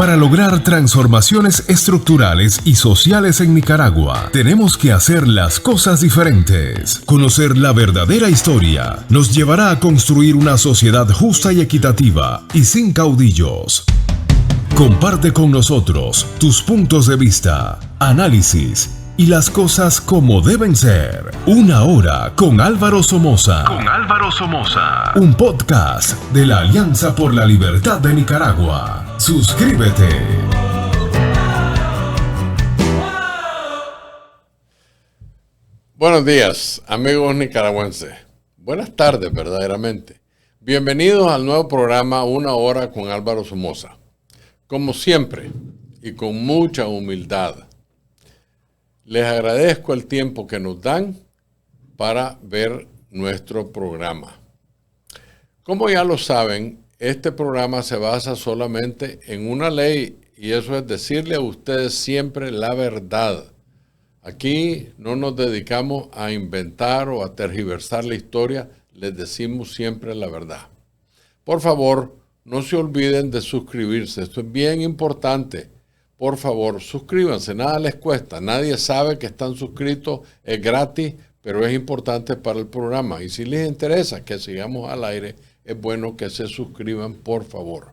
Para lograr transformaciones estructurales y sociales en Nicaragua, tenemos que hacer las cosas diferentes. Conocer la verdadera historia nos llevará a construir una sociedad justa y equitativa y sin caudillos. Comparte con nosotros tus puntos de vista, análisis y las cosas como deben ser. Una hora con Álvaro Somoza. Un podcast de la Alianza por la Libertad de Nicaragua. Suscríbete. Buenos días, amigos nicaragüenses. Buenas tardes, verdaderamente. Bienvenidos al nuevo programa Una Hora con Álvaro Somoza. Como siempre, y con mucha humildad, les agradezco el tiempo que nos dan para ver nuestro programa. Como ya lo saben, este programa se basa solamente en una ley, y eso es decirle a ustedes siempre la verdad. Aquí no nos dedicamos a inventar o a tergiversar la historia, les decimos siempre la verdad. Por favor, no se olviden de suscribirse, esto es bien importante. Por favor, suscríbanse, nada les cuesta, nadie sabe que están suscritos, es gratis, pero es importante para el programa. Y si les interesa que sigamos al aire, es bueno que se suscriban, por favor.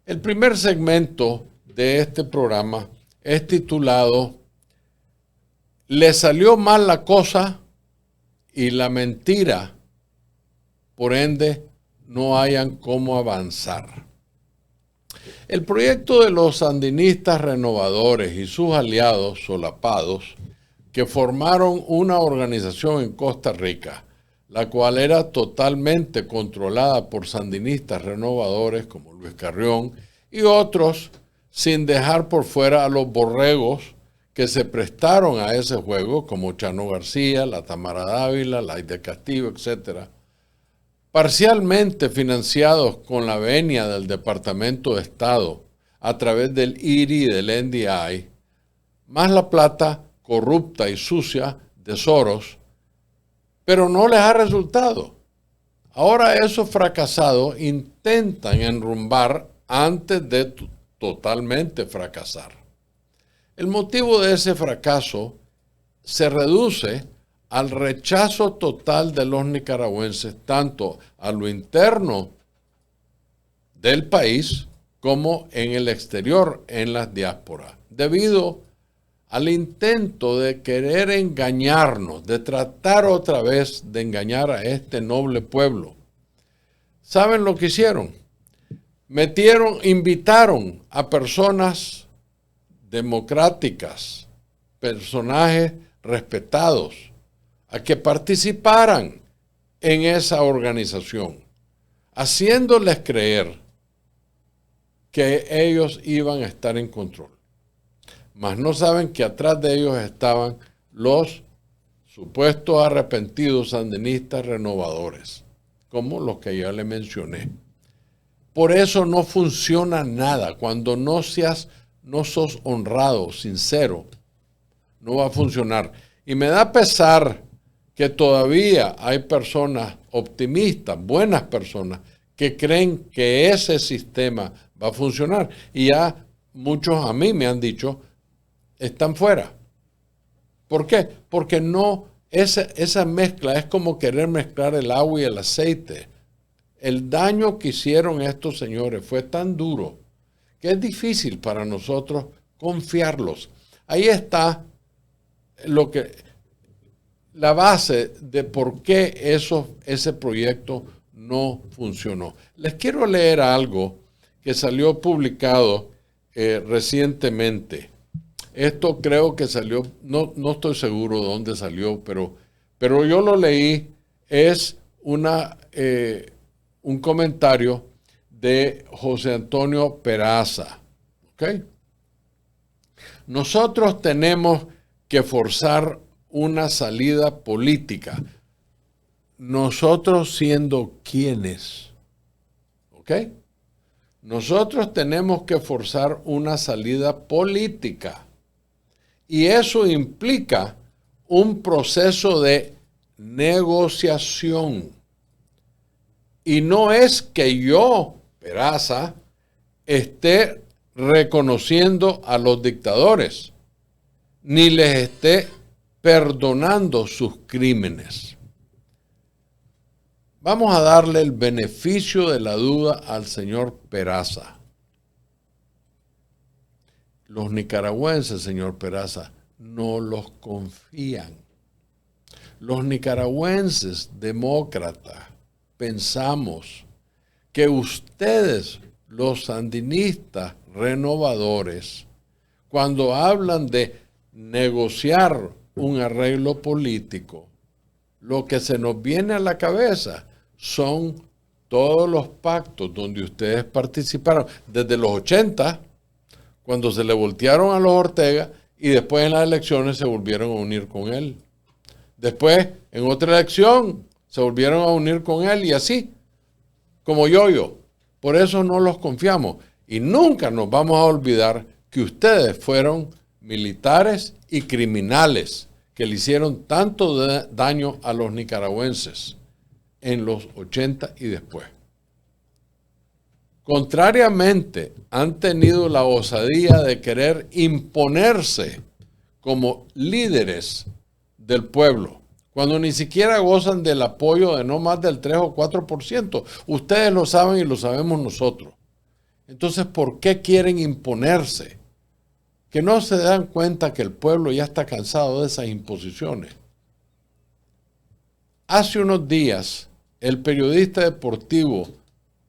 El primer segmento de este programa es titulado "Le salió mal la cosa y la mentira, por ende no hayan cómo avanzar". El proyecto de los sandinistas renovadores y sus aliados solapados, que formaron una organización en Costa Rica, la cual era totalmente controlada por sandinistas renovadores como Luis Carrión y otros, sin dejar por fuera a los borregos que se prestaron a ese juego, como Chano García, la Tamara Dávila, Laide Castillo, etc., parcialmente financiados con la venia del Departamento de Estado a través del IRI y del NDI, más la plata corrupta y sucia de Soros, pero no les ha resultado. Ahora esos fracasados intentan enrumbar antes de totalmente fracasar. El motivo de ese fracaso se reduce al rechazo total de los nicaragüenses, tanto a lo interno del país como en el exterior, en las diásporas, debido al intento de querer engañarnos, de tratar otra vez de engañar a este noble pueblo. ¿Saben lo que hicieron? Invitaron a personas democráticas, personajes respetados, a que participaran en esa organización, haciéndoles creer que ellos iban a estar en control. Mas no saben que atrás de ellos estaban los supuestos arrepentidos sandinistas renovadores, como los que ya le mencioné. Por eso no funciona nada. Cuando no sos honrado, sincero, no va a funcionar. Y me da pesar que todavía hay personas optimistas, buenas personas, que creen que ese sistema va a funcionar. Y ya muchos a mí me han dicho, están fuera. ¿Por qué? Porque no, esa mezcla es como querer mezclar el agua y el aceite. El daño que hicieron estos señores fue tan duro que es difícil para nosotros confiarlos. Ahí está la base de por qué ese proyecto no funcionó. Les quiero leer algo que salió publicado recientemente. Esto creo que salió, no estoy seguro de dónde salió, pero yo lo leí. Es un comentario de José Antonio Peraza. ¿Okay? Nosotros tenemos que forzar una salida política. Nosotros siendo quienes. ¿Ok? Nosotros tenemos que forzar una salida política. Y eso implica un proceso de negociación. Y no es que yo, Peraza, esté reconociendo a los dictadores, ni les esté perdonando sus crímenes. Vamos a darle el beneficio de la duda al señor Peraza. Los nicaragüenses, señor Peraza, no los confían. Los nicaragüenses demócratas pensamos que ustedes, los sandinistas renovadores, cuando hablan de negociar un arreglo político, lo que se nos viene a la cabeza son todos los pactos donde ustedes participaron desde los 80, cuando se le voltearon a los Ortega y después en las elecciones se volvieron a unir con él. Después, en otra elección, se volvieron a unir con él y así, como yo. Por eso no los confiamos. Y nunca nos vamos a olvidar que ustedes fueron militares y criminales que le hicieron tanto daño a los nicaragüenses en los 80 y después. Contrariamente, han tenido la osadía de querer imponerse como líderes del pueblo, cuando ni siquiera gozan del apoyo de no más del 3 o 4%. Ustedes lo saben y lo sabemos nosotros. Entonces, ¿por qué quieren imponerse? Que no se dan cuenta que el pueblo ya está cansado de esas imposiciones. Hace unos días, el periodista deportivo,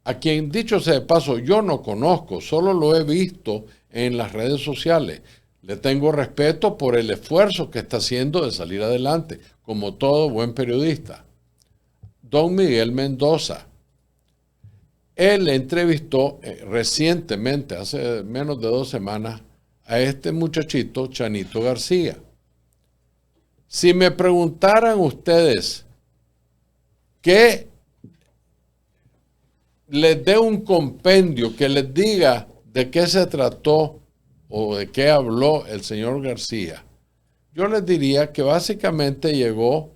a quien dicho sea de paso yo no conozco, solo lo he visto en las redes sociales, le tengo respeto por el esfuerzo que está haciendo de salir adelante, como todo buen periodista. Don Miguel Mendoza. Él entrevistó recientemente, hace menos de 2 semanas, a este muchachito, Chanito García. Si me preguntaran ustedes que les dé un compendio que les diga de qué se trató o de qué habló el señor García, yo les diría que básicamente llegó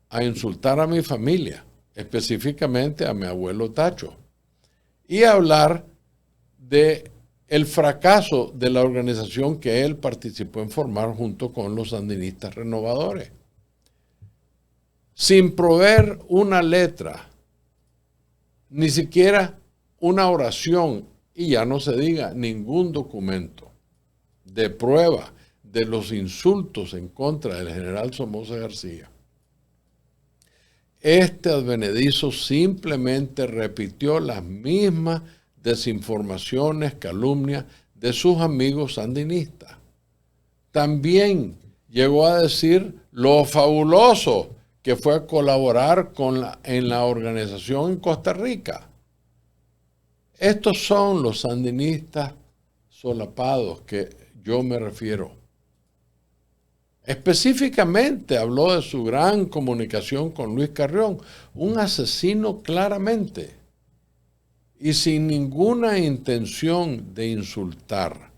a insultar a mi familia, específicamente a mi abuelo Tacho, y a hablar de el fracaso de la organización que él participó en formar junto con los sandinistas renovadores. Sin proveer una letra, ni siquiera una oración, y ya no se diga ningún documento de prueba de los insultos en contra del general Somoza García. Este advenedizo simplemente repitió las mismas desinformaciones, calumnias de sus amigos sandinistas. También llegó a decir lo fabuloso que fue colaborar en la organización en Costa Rica. Estos son los sandinistas solapados que yo me refiero. Específicamente habló de su gran comunicación con Luis Carrión, un asesino claramente, y sin ninguna intención de insultar.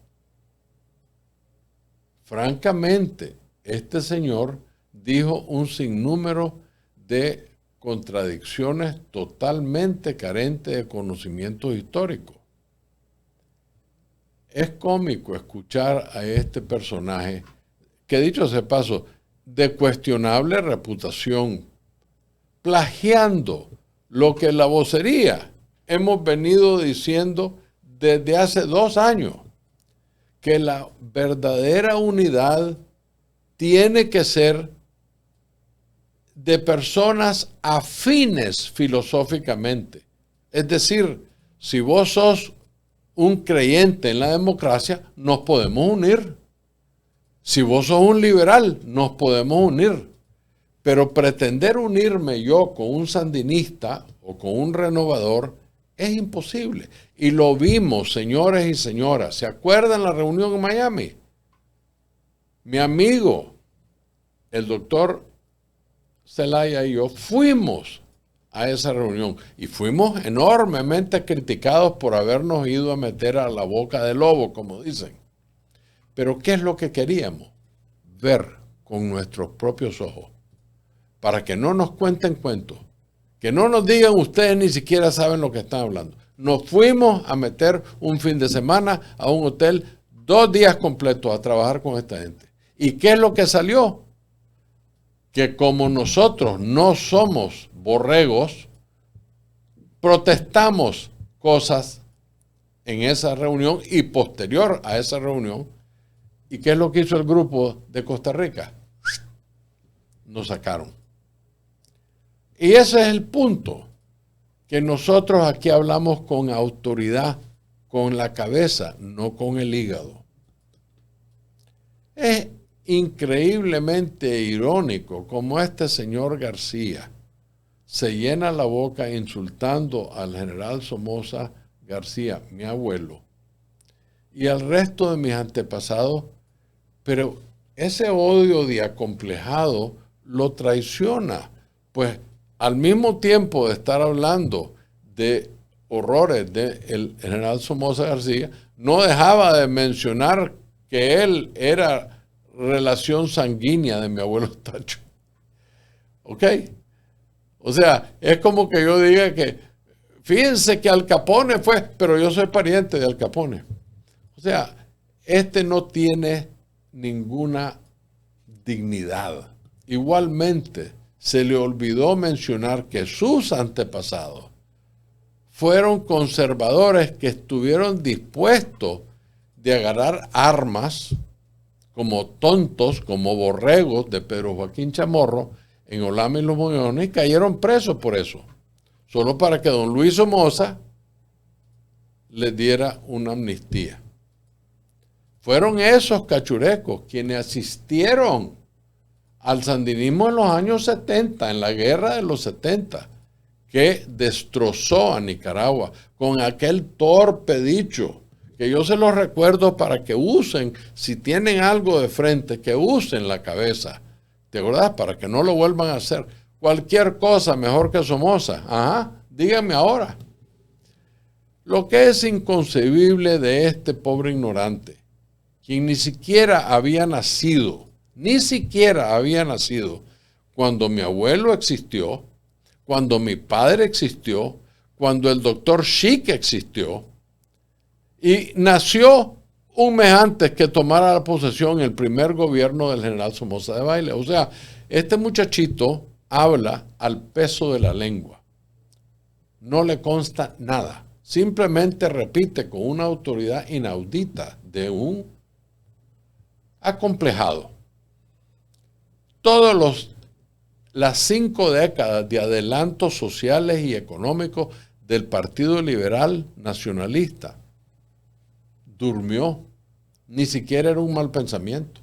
Francamente, este señor dijo un sinnúmero de contradicciones totalmente carentes de conocimientos históricos. Es cómico escuchar a este personaje, que dicho sea de paso, de cuestionable reputación, plagiando lo que la vocería hemos venido diciendo desde hace 2 años, que la verdadera unidad tiene que ser de personas afines filosóficamente. Es decir, si vos sos un creyente en la democracia, nos podemos unir. Si vos sos un liberal, nos podemos unir. Pero pretender unirme yo con un sandinista o con un renovador es imposible. Y lo vimos, señores y señoras. ¿Se acuerdan la reunión en Miami? Mi amigo, el doctor Zelaya y yo fuimos a esa reunión y fuimos enormemente criticados por habernos ido a meter a la boca del lobo, como dicen. Pero ¿qué es lo que queríamos? Ver con nuestros propios ojos, para que no nos cuenten cuentos, que no nos digan ustedes ni siquiera saben lo que están hablando. Nos fuimos a meter un fin de semana a un hotel 2 días completos a trabajar con esta gente. ¿Y qué es lo que salió? Que como nosotros no somos borregos, protestamos cosas en esa reunión y posterior a esa reunión. ¿Y qué es lo que hizo el grupo de Costa Rica? Nos sacaron. Y ese es el punto, que nosotros aquí hablamos con autoridad, con la cabeza, no con el hígado. Es increíblemente irónico como este señor García se llena la boca insultando al general Somoza García, mi abuelo, y al resto de mis antepasados, pero ese odio de acomplejado lo traiciona, pues al mismo tiempo de estar hablando de horrores del general Somoza García, no dejaba de mencionar que él era relación sanguínea de mi abuelo Tacho. ¿Ok? O sea, es como que yo diga que, fíjense que Al Capone fue, pero yo soy pariente de Al Capone. O sea, este no tiene ninguna dignidad. Igualmente, se le olvidó mencionar que sus antepasados fueron conservadores que estuvieron dispuestos de agarrar armas como tontos, como borregos de Pedro Joaquín Chamorro en Olama y Los Mogollones, y cayeron presos por eso, solo para que don Luis Somoza les diera una amnistía. Fueron esos cachurecos quienes asistieron al sandinismo en los años 70, en la guerra de los 70, que destrozó a Nicaragua con aquel torpe dicho, que yo se los recuerdo para que usen, si tienen algo de frente, que usen la cabeza. ¿Te acordás? Para que no lo vuelvan a hacer. Cualquier cosa mejor que Somoza. Ajá, díganme ahora. Lo que es inconcebible de este pobre ignorante, quien ni siquiera había nacido cuando mi abuelo existió, cuando mi padre existió, cuando el doctor Schick existió, y nació un mes antes que tomara la posesión el primer gobierno del general Somoza Debayle. O sea, este muchachito habla al peso de la lengua. No le consta nada. Simplemente repite con una autoridad inaudita de un acomplejado. Las 5 décadas de adelantos sociales y económicos del Partido Liberal Nacionalista durmió. Ni siquiera era un mal pensamiento.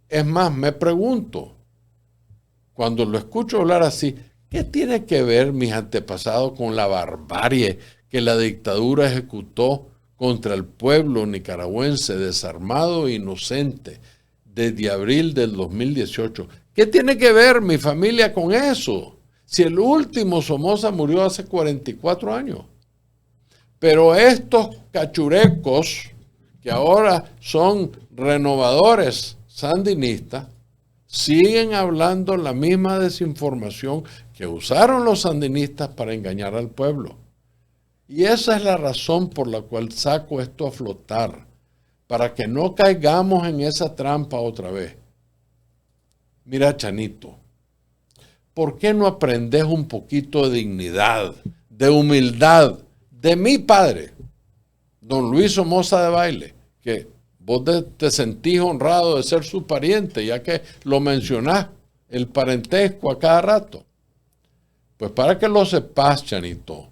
Es más, me pregunto, cuando lo escucho hablar así, ¿qué tiene que ver mis antepasados con la barbarie que la dictadura ejecutó contra el pueblo nicaragüense desarmado e inocente desde abril del 2018? ¿Qué tiene que ver mi familia con eso? Si el último Somoza murió hace 44 años. Pero estos cachurecos, que ahora son renovadores sandinistas, siguen hablando la misma desinformación que usaron los sandinistas para engañar al pueblo. Y esa es la razón por la cual saco esto a flotar, para que no caigamos en esa trampa otra vez. Mira, Chanito, ¿por qué no aprendes un poquito de dignidad, de humildad de mi padre, don Luis Somoza Debayle, que vos te sentís honrado de ser su pariente, ya que lo mencionás, el parentesco a cada rato? Pues para que lo sepas, Chanito,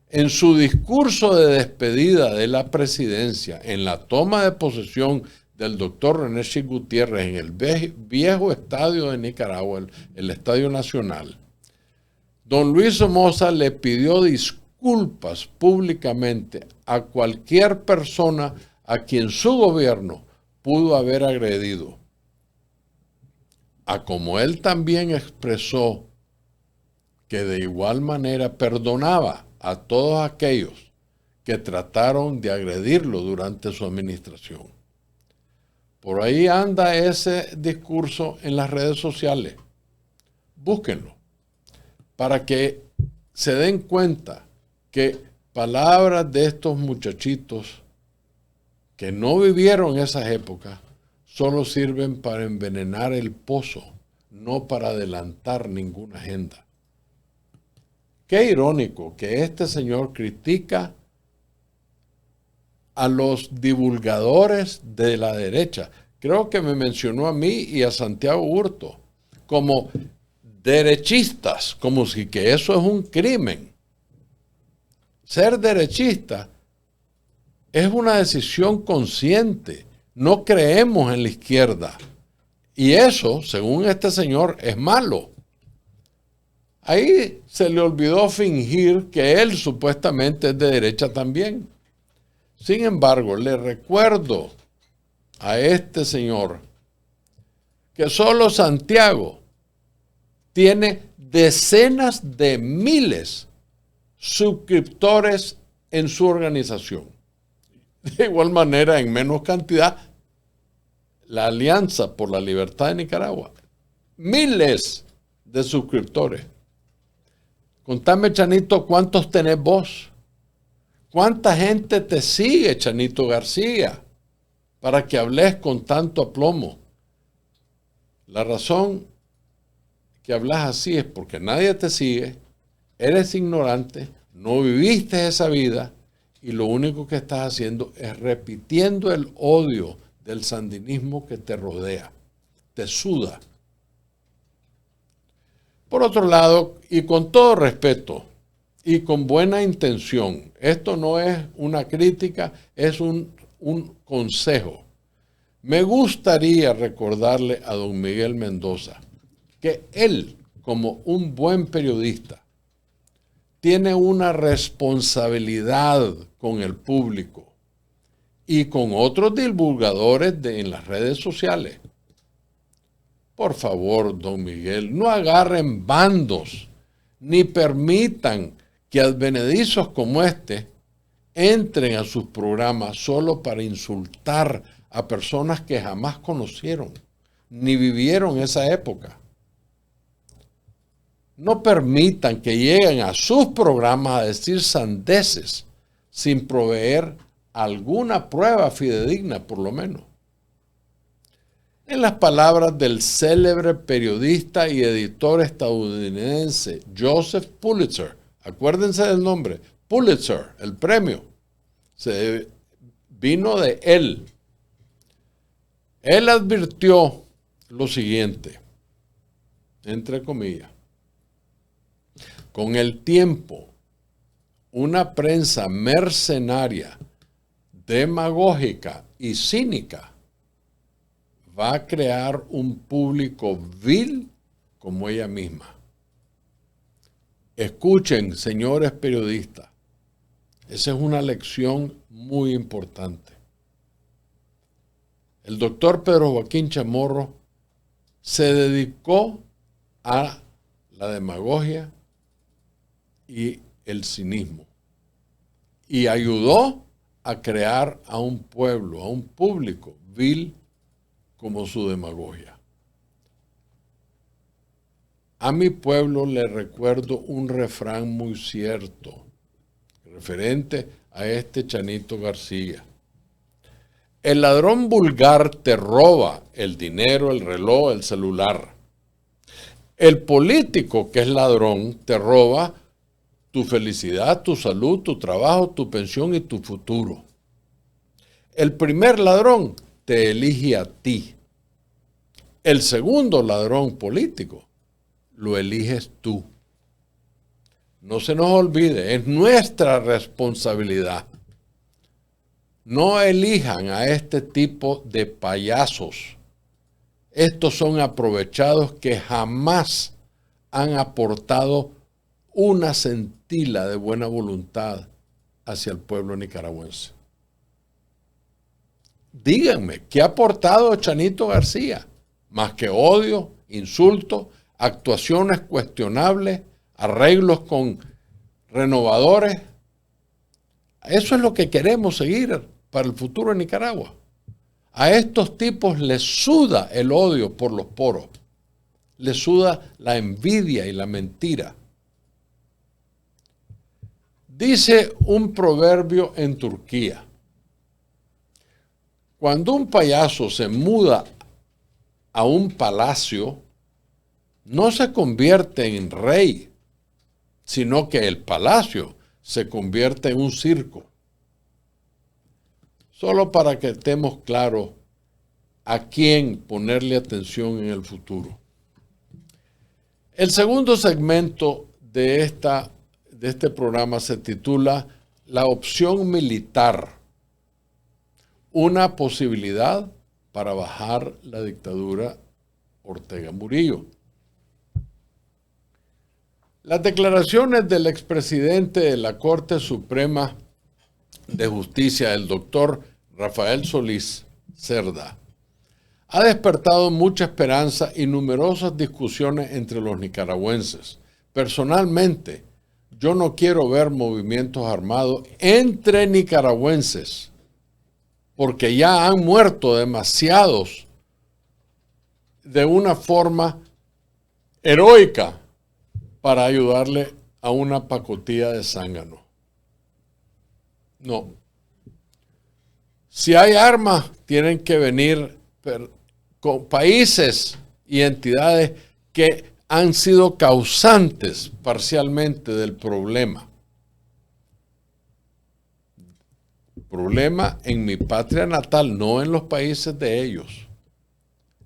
en su discurso de despedida de la presidencia, en la toma de posesión del doctor René Schick Gutiérrez en el viejo estadio de Nicaragua, el Estadio Nacional, don Luis Somoza le pidió disculpas públicamente a cualquier persona a quien su gobierno pudo haber agredido. A como él también expresó que de igual manera perdonaba a todos aquellos que trataron de agredirlo durante su administración. Por ahí anda ese discurso en las redes sociales. Búsquenlo para que se den cuenta que palabras de estos muchachitos que no vivieron esas épocas solo sirven para envenenar el pozo, no para adelantar ninguna agenda. Qué irónico que este señor critica a los divulgadores de la derecha. Creo que me mencionó a mí y a Santiago Hurto como derechistas, como si que eso es un crimen. Ser derechista es una decisión consciente. No creemos en la izquierda. Y eso, según este señor, es malo. Ahí se le olvidó fingir que él supuestamente es de derecha también. Sin embargo, le recuerdo a este señor que solo Santiago tiene decenas de miles suscriptores en su organización. De igual manera, en menos cantidad, la Alianza por la Libertad de Nicaragua. Miles de suscriptores. Contame, Chanito, ¿cuántos tenés vos? ¿Cuánta gente te sigue, Chanito García, para que hables con tanto aplomo? La razón que hablas así es porque nadie te sigue, eres ignorante, no viviste esa vida y lo único que estás haciendo es repitiendo el odio del sandinismo que te rodea, te suda. Por otro lado, y con todo respeto y con buena intención, esto no es una crítica, es un consejo. Me gustaría recordarle a don Miguel Mendoza que él, como un buen periodista, tiene una responsabilidad con el público y con otros divulgadores en las redes sociales. Por favor, don Miguel, no agarren bandos, ni permitan que advenedizos como este entren a sus programas solo para insultar a personas que jamás conocieron, ni vivieron esa época. No permitan que lleguen a sus programas a decir sandeces sin proveer alguna prueba fidedigna, por lo menos. En las palabras del célebre periodista y editor estadounidense Joseph Pulitzer, acuérdense del nombre, Pulitzer, el premio, vino de él. Él advirtió lo siguiente, entre comillas: con el tiempo, una prensa mercenaria, demagógica y cínica va a crear un público vil como ella misma. Escuchen, señores periodistas, esa es una lección muy importante. El doctor Pedro Joaquín Chamorro se dedicó a la demagogia y el cinismo y ayudó a crear a un pueblo, a un público vil como su demagogia. A mi pueblo le recuerdo un refrán muy cierto, referente a este Chanito García. El ladrón vulgar te roba el dinero, el reloj, el celular. El político que es ladrón te roba tu felicidad, tu salud, tu trabajo, tu pensión y tu futuro. El primer ladrón te elige a ti. El segundo ladrón político lo eliges tú. No se nos olvide, es nuestra responsabilidad. No elijan a este tipo de payasos. Estos son aprovechados que jamás han aportado una centila de buena voluntad hacia el pueblo nicaragüense. Díganme, ¿qué ha aportado Chanito García? Más que odio, insultos, actuaciones cuestionables, arreglos con renovadores. Eso es lo que queremos seguir para el futuro de Nicaragua. A estos tipos les suda el odio por los poros. Les suda la envidia y la mentira. Dice un proverbio en Turquía: cuando un payaso se muda a un palacio, no se convierte en rey, sino que el palacio se convierte en un circo. Solo para que estemos claros a quién ponerle atención en el futuro. El segundo segmento de este programa se titula La opción militar, una posibilidad para bajar la dictadura Ortega Murillo. Las declaraciones del expresidente de la Corte Suprema de Justicia, el doctor Rafael Solís Cerda, ha despertado mucha esperanza y numerosas discusiones entre los nicaragüenses. Personalmente, yo no quiero ver movimientos armados entre nicaragüenses, porque ya han muerto demasiados de una forma heroica para ayudarle a una pacotilla de zángano. No. Si hay armas, tienen que venir con países y entidades que han sido causantes parcialmente del problema. Problema en mi patria natal, no en los países de ellos.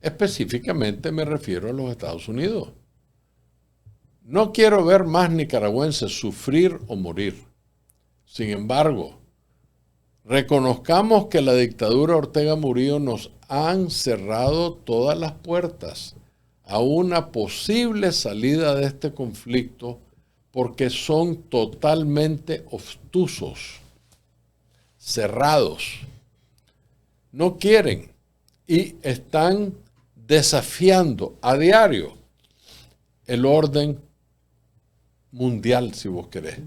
Específicamente me refiero a los Estados Unidos. No quiero ver más nicaragüenses sufrir o morir. Sin embargo, reconozcamos que la dictadura Ortega Murillo nos han cerrado todas las puertas a una posible salida de este conflicto porque son totalmente obtusos, cerrados. No quieren y están desafiando a diario el orden mundial, si vos querés.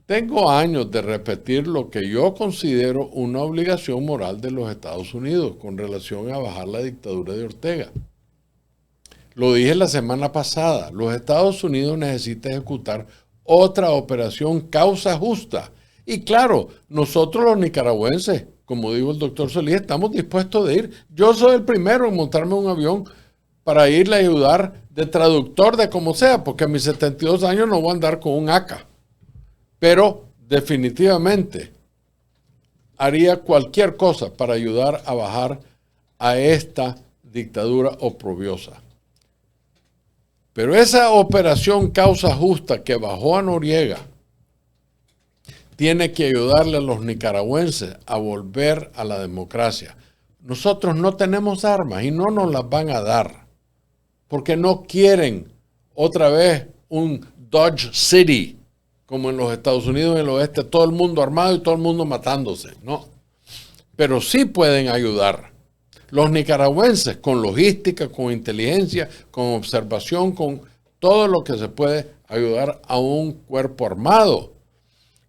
Tengo años de repetir lo que yo considero una obligación moral de los Estados Unidos con relación a bajar la dictadura de Ortega. Lo dije la semana pasada, los Estados Unidos necesitan ejecutar otra operación Causa Justa. Y claro, nosotros los nicaragüenses, como dijo el doctor Solís, estamos dispuestos de ir. Yo soy el primero en montarme en un avión para irle a ayudar de traductor, de como sea, porque a mis 72 años no voy a andar con un AK. Pero definitivamente haría cualquier cosa para ayudar a bajar a esta dictadura oprobiosa. Pero esa operación Causa Justa que bajó a Noriega tiene que ayudarle a los nicaragüenses a volver a la democracia. Nosotros no tenemos armas y no nos las van a dar, porque no quieren otra vez un Dodge City, como en los Estados Unidos, en el oeste, todo el mundo armado y todo el mundo matándose. No, pero sí pueden ayudar. Los nicaragüenses con logística, con inteligencia, con observación, con todo lo que se puede ayudar a un cuerpo armado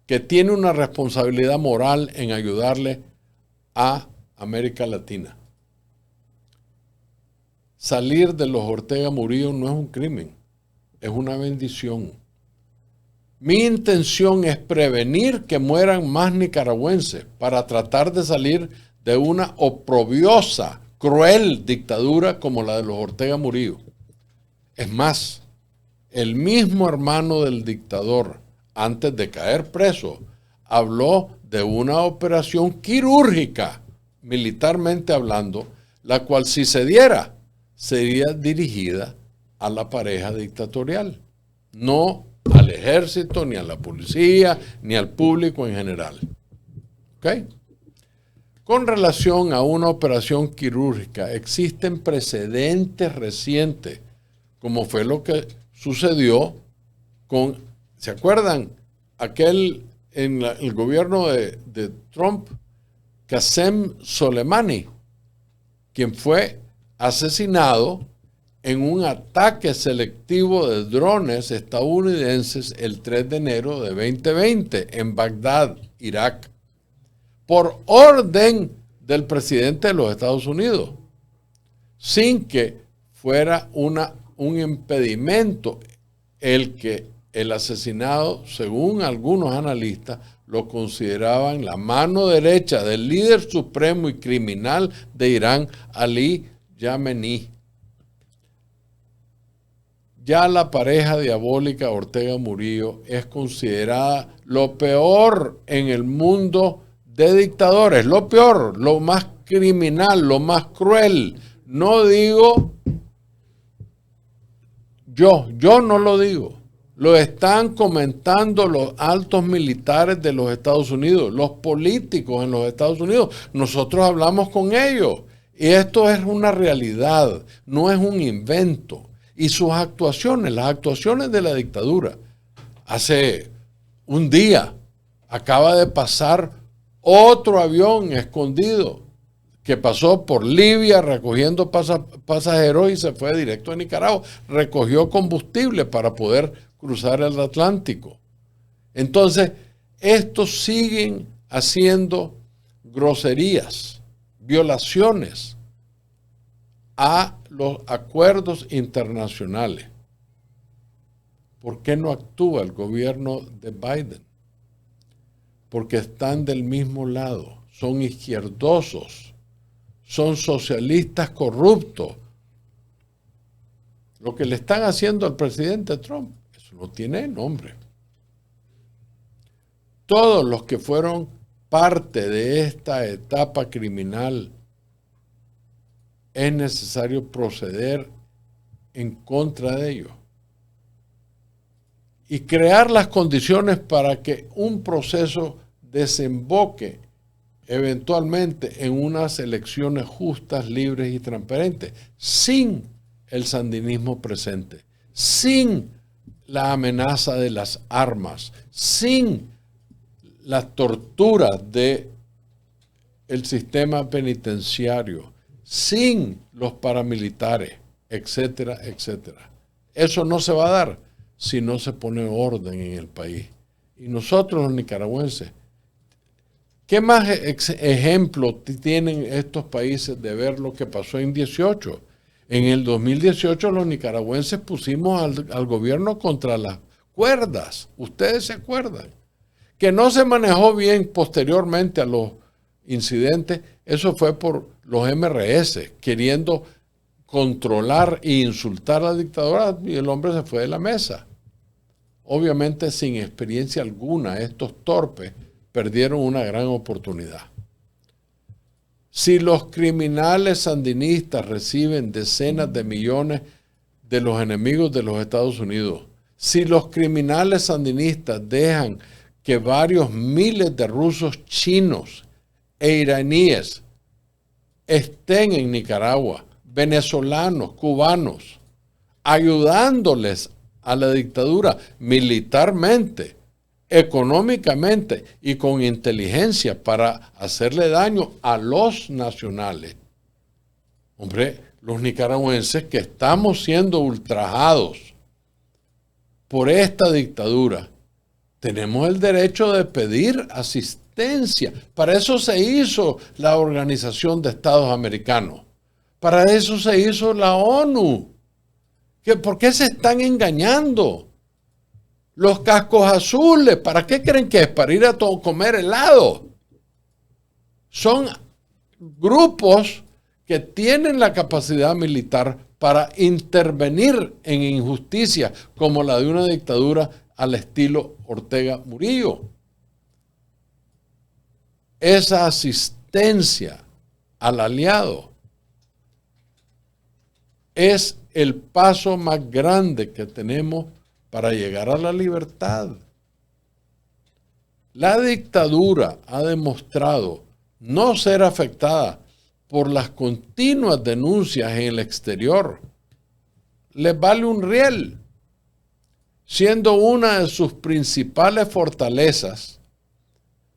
que tiene una responsabilidad moral en ayudarle a América Latina. Salir de los Ortega Murillo no es un crimen, es una bendición. Mi intención es prevenir que mueran más nicaragüenses para tratar de salir de una oprobiosa, cruel dictadura como la de los Ortega Murillo. Es más, el mismo hermano del dictador, antes de caer preso, habló de una operación quirúrgica, militarmente hablando, la cual si se diera, sería dirigida a la pareja dictatorial, no al ejército, ni a la policía, ni al público en general. ¿Ok? Con relación a una operación quirúrgica, existen precedentes recientes, como fue lo que sucedió con, ¿se acuerdan? Aquel en el gobierno de Trump, Qasem Soleimani, quien fue asesinado en un ataque selectivo de drones estadounidenses el 3 de enero de 2020 en Bagdad, Irak, por orden del presidente de los Estados Unidos, sin que fuera un impedimento el que el asesinado, según algunos analistas, lo consideraban la mano derecha del líder supremo y criminal de Irán, Ali Khamenei. Ya la pareja diabólica Ortega Murillo es considerada lo peor en el mundo de dictadores, lo peor, lo más criminal, lo más cruel. No digo yo no lo digo. Lo están comentando los altos militares de los Estados Unidos, los políticos en los Estados Unidos. Nosotros hablamos con ellos. Y esto es una realidad, no es un invento. Y sus actuaciones, las actuaciones de la dictadura. Hace un día acaba de pasar otro avión escondido que pasó por Libia recogiendo pasajeros y se fue directo a Nicaragua. Recogió combustible para poder cruzar el Atlántico. Entonces, estos siguen haciendo groserías, violaciones a los acuerdos internacionales. ¿Por qué no actúa el gobierno de Biden? Porque están del mismo lado, son izquierdosos, son socialistas corruptos. Lo que le están haciendo al presidente Trump, eso no tiene nombre. Todos los que fueron parte de esta etapa criminal, es necesario proceder en contra de ellos y crear las condiciones para que un proceso desemboque eventualmente en unas elecciones justas, libres y transparentes, sin el sandinismo presente, sin la amenaza de las armas, sin las torturas del sistema penitenciario, sin los paramilitares, etcétera, etcétera. Eso no se va a dar si no se pone orden en el país. Y nosotros los nicaragüenses, ¿qué más ejemplos tienen estos países de ver lo que pasó en 18? En el 2018 los nicaragüenses pusimos al gobierno contra las cuerdas. Ustedes se acuerdan. Que no se manejó bien posteriormente a los incidentes, eso fue por los MRS, queriendo controlar e insultar a la dictadura, y el hombre se fue de la mesa. Obviamente sin experiencia alguna, estos torpes perdieron una gran oportunidad. Si los criminales sandinistas reciben decenas de millones de los enemigos de los Estados Unidos, si los criminales sandinistas dejan que varios miles de rusos, chinos e iraníes estén en Nicaragua, venezolanos, cubanos, ayudándoles a la dictadura militarmente, económicamente y con inteligencia para hacerle daño a los nacionales. Hombre, los nicaragüenses que estamos siendo ultrajados por esta dictadura, tenemos el derecho de pedir asistencia. Para eso se hizo la Organización de Estados Americanos. Para eso se hizo la ONU. ¿Por qué se están engañando? Los cascos azules, ¿para qué creen que es? Para ir a comer helado. Son grupos que tienen la capacidad militar para intervenir en injusticias como la de una dictadura al estilo Ortega Murillo. Esa asistencia al aliado es el paso más grande que tenemos para llegar a la libertad. La dictadura ha demostrado no ser afectada por las continuas denuncias en el exterior. Les vale un riel, siendo una de sus principales fortalezas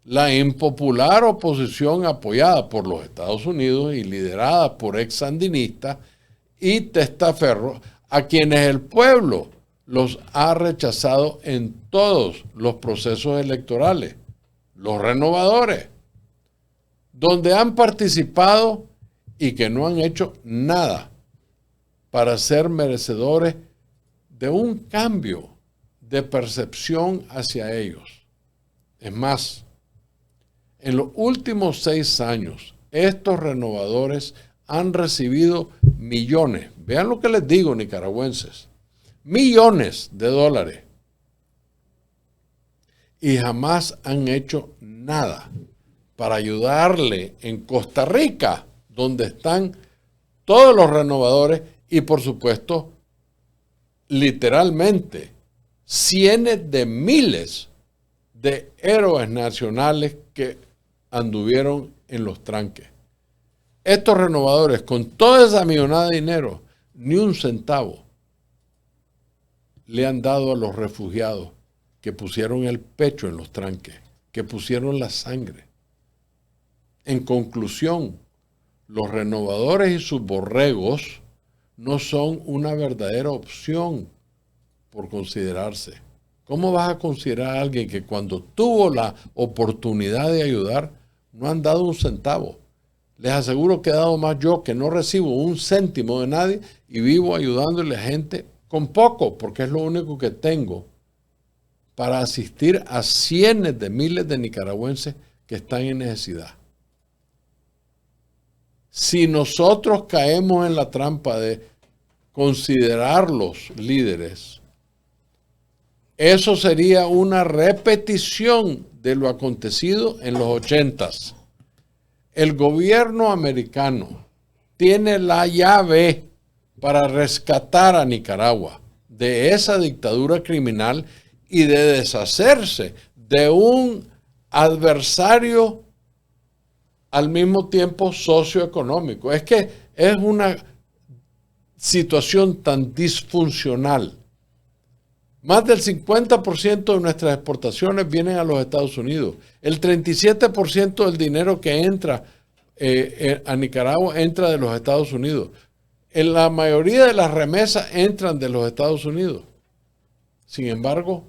la impopular oposición apoyada por los Estados Unidos y liderada por ex sandinistas y testaferros, a quienes el pueblo los ha rechazado en todos los procesos electorales, los renovadores, donde han participado y que no han hecho nada para ser merecedores de un cambio de percepción hacia ellos. Es más, en los últimos 6 años, estos renovadores han recibido millones, vean lo que les digo, nicaragüenses, millones de dólares, y jamás han hecho nada para ayudarle en Costa Rica, donde están todos los renovadores y, por supuesto, literalmente, cientos de miles de héroes nacionales que anduvieron en los tranques. Estos renovadores, con toda esa millonada de dinero, ni un centavo le han dado a los refugiados que pusieron el pecho en los tranques, que pusieron la sangre. En conclusión, los renovadores y sus borregos no son una verdadera opción por considerarse. ¿Cómo vas a considerar a alguien que cuando tuvo la oportunidad de ayudar no han dado un centavo? Les aseguro que he dado más yo, que no recibo un céntimo de nadie y vivo ayudándole a gente con poco, porque es lo único que tengo para asistir a cientos de miles de nicaragüenses que están en necesidad. Si nosotros caemos en la trampa de considerarlos líderes, eso sería una repetición de lo acontecido en los 80s. El gobierno americano tiene la llave para rescatar a Nicaragua de esa dictadura criminal y de deshacerse de un adversario al mismo tiempo socioeconómico. Es que es una situación tan disfuncional. Más del 50% de nuestras exportaciones vienen a los Estados Unidos. El 37% del dinero que entra a Nicaragua entra de los Estados Unidos. En la mayoría de las remesas entran de los Estados Unidos. Sin embargo,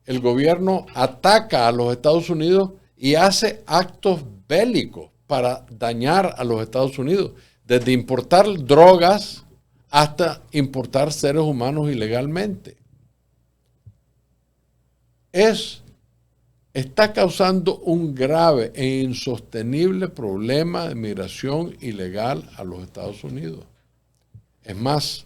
el gobierno ataca a los Estados Unidos y hace actos bélicos para dañar a los Estados Unidos, desde importar drogas hasta importar seres humanos ilegalmente. Está causando un grave e insostenible problema de migración ilegal a los Estados Unidos. Es más,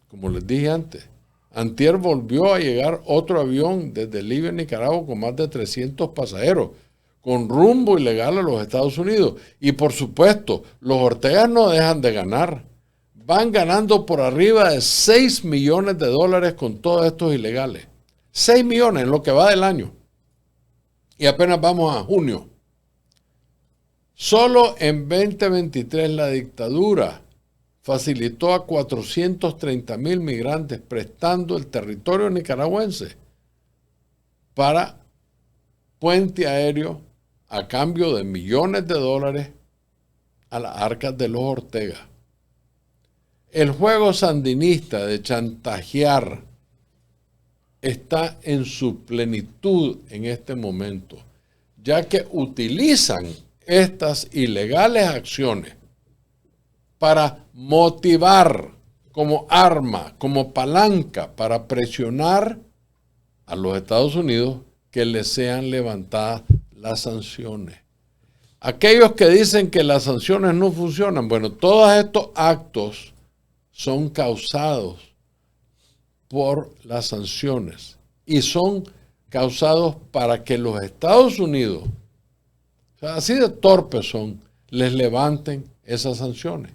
como les dije antes, antier volvió a llegar otro avión desde Libia a Nicaragua con más de 300 pasajeros, con rumbo ilegal a los Estados Unidos. Y por supuesto, los Ortegas no dejan de ganar. Van ganando por arriba de 6 millones de dólares con todos estos ilegales. 6 millones en lo que va del año. Y apenas vamos a junio. Solo en 2023 la dictadura facilitó a 430,000 migrantes prestando el territorio nicaragüense para puente aéreo a cambio de millones de dólares a las arcas de los Ortega. El juego sandinista de chantajear está en su plenitud en este momento, ya que utilizan estas ilegales acciones para motivar como arma, como palanca para presionar a los Estados Unidos que les sean levantadas las sanciones. Aquellos que dicen que las sanciones no funcionan, bueno, todos estos actos son causados por las sanciones y son causados para que los Estados Unidos, o sea, así de torpes son, les levanten esas sanciones.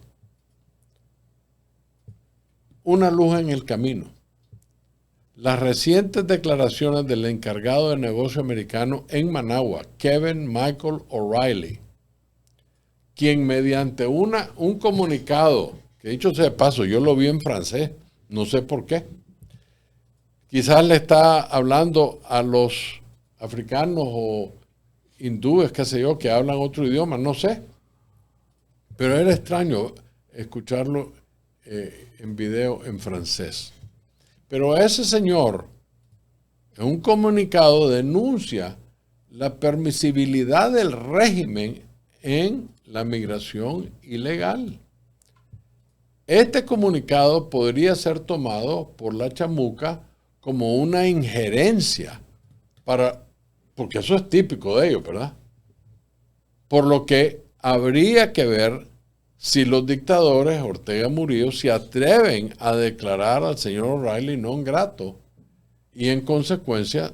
Una luz en el camino. Las recientes declaraciones del encargado de negocio americano en Managua, Kevin Michael O'Reilly, quien mediante un comunicado, que dicho sea de paso, yo lo vi en francés, no sé por qué, quizás le está hablando a los africanos o hindúes, qué sé yo, que hablan otro idioma, no sé. Pero era extraño escucharlo en video en francés. Pero ese señor, en un comunicado, denuncia la permisibilidad del régimen en la migración ilegal. Este comunicado podría ser tomado por la chamuca como una injerencia porque eso es típico de ellos, ¿verdad? Por lo que habría que ver si los dictadores Ortega Murillo se atreven a declarar al señor O'Reilly non grato y en consecuencia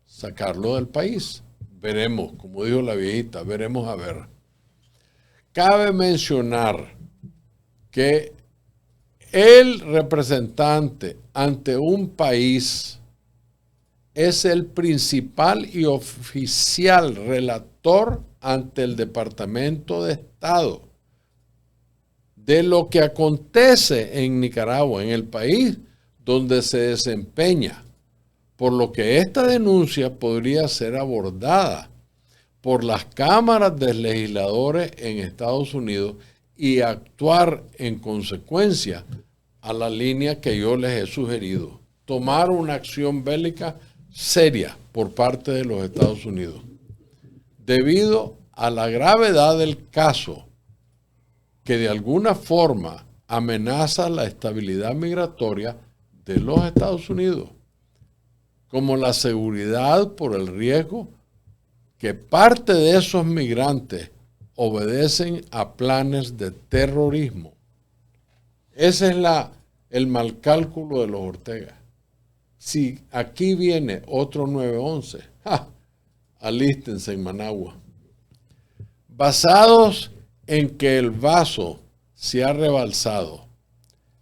sacarlo del país. Veremos, como dijo la viejita, veremos a ver. Cabe mencionar que el representante ante un país es el principal y oficial relator ante el Departamento de Estado de lo que acontece en Nicaragua, en el país donde se desempeña, por lo que esta denuncia podría ser abordada por las cámaras de legisladores en Estados Unidos y actuar en consecuencia a la línea que yo les he sugerido, tomar una acción bélica seria por parte de los Estados Unidos, debido a la gravedad del caso que de alguna forma amenaza la estabilidad migratoria de los Estados Unidos, como la seguridad por el riesgo que parte de esos migrantes obedecen a planes de terrorismo. Ese es el mal cálculo de los Ortega. Si aquí viene otro 9/11, alístense en Managua. Basados en que el vaso se ha rebalsado,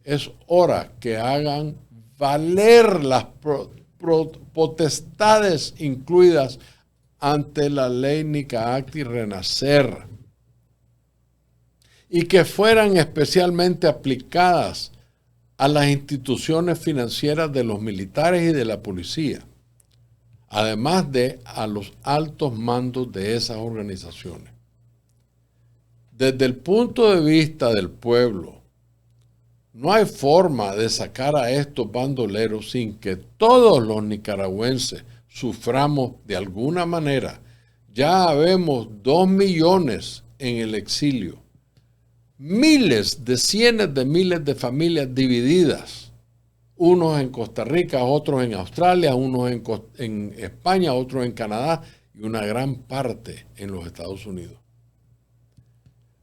es hora que hagan valer las potestades incluidas ante la ley Nicaacti Renacer y que fueran especialmente aplicadas a las instituciones financieras de los militares y de la policía, además de a los altos mandos de esas organizaciones. Desde el punto de vista del pueblo, no hay forma de sacar a estos bandoleros sin que todos los nicaragüenses suframos de alguna manera. Ya habemos 2 millones en el exilio, cientos de miles de familias divididas, unos en Costa Rica, otros en Australia, unos en España, otros en Canadá y una gran parte en los Estados Unidos.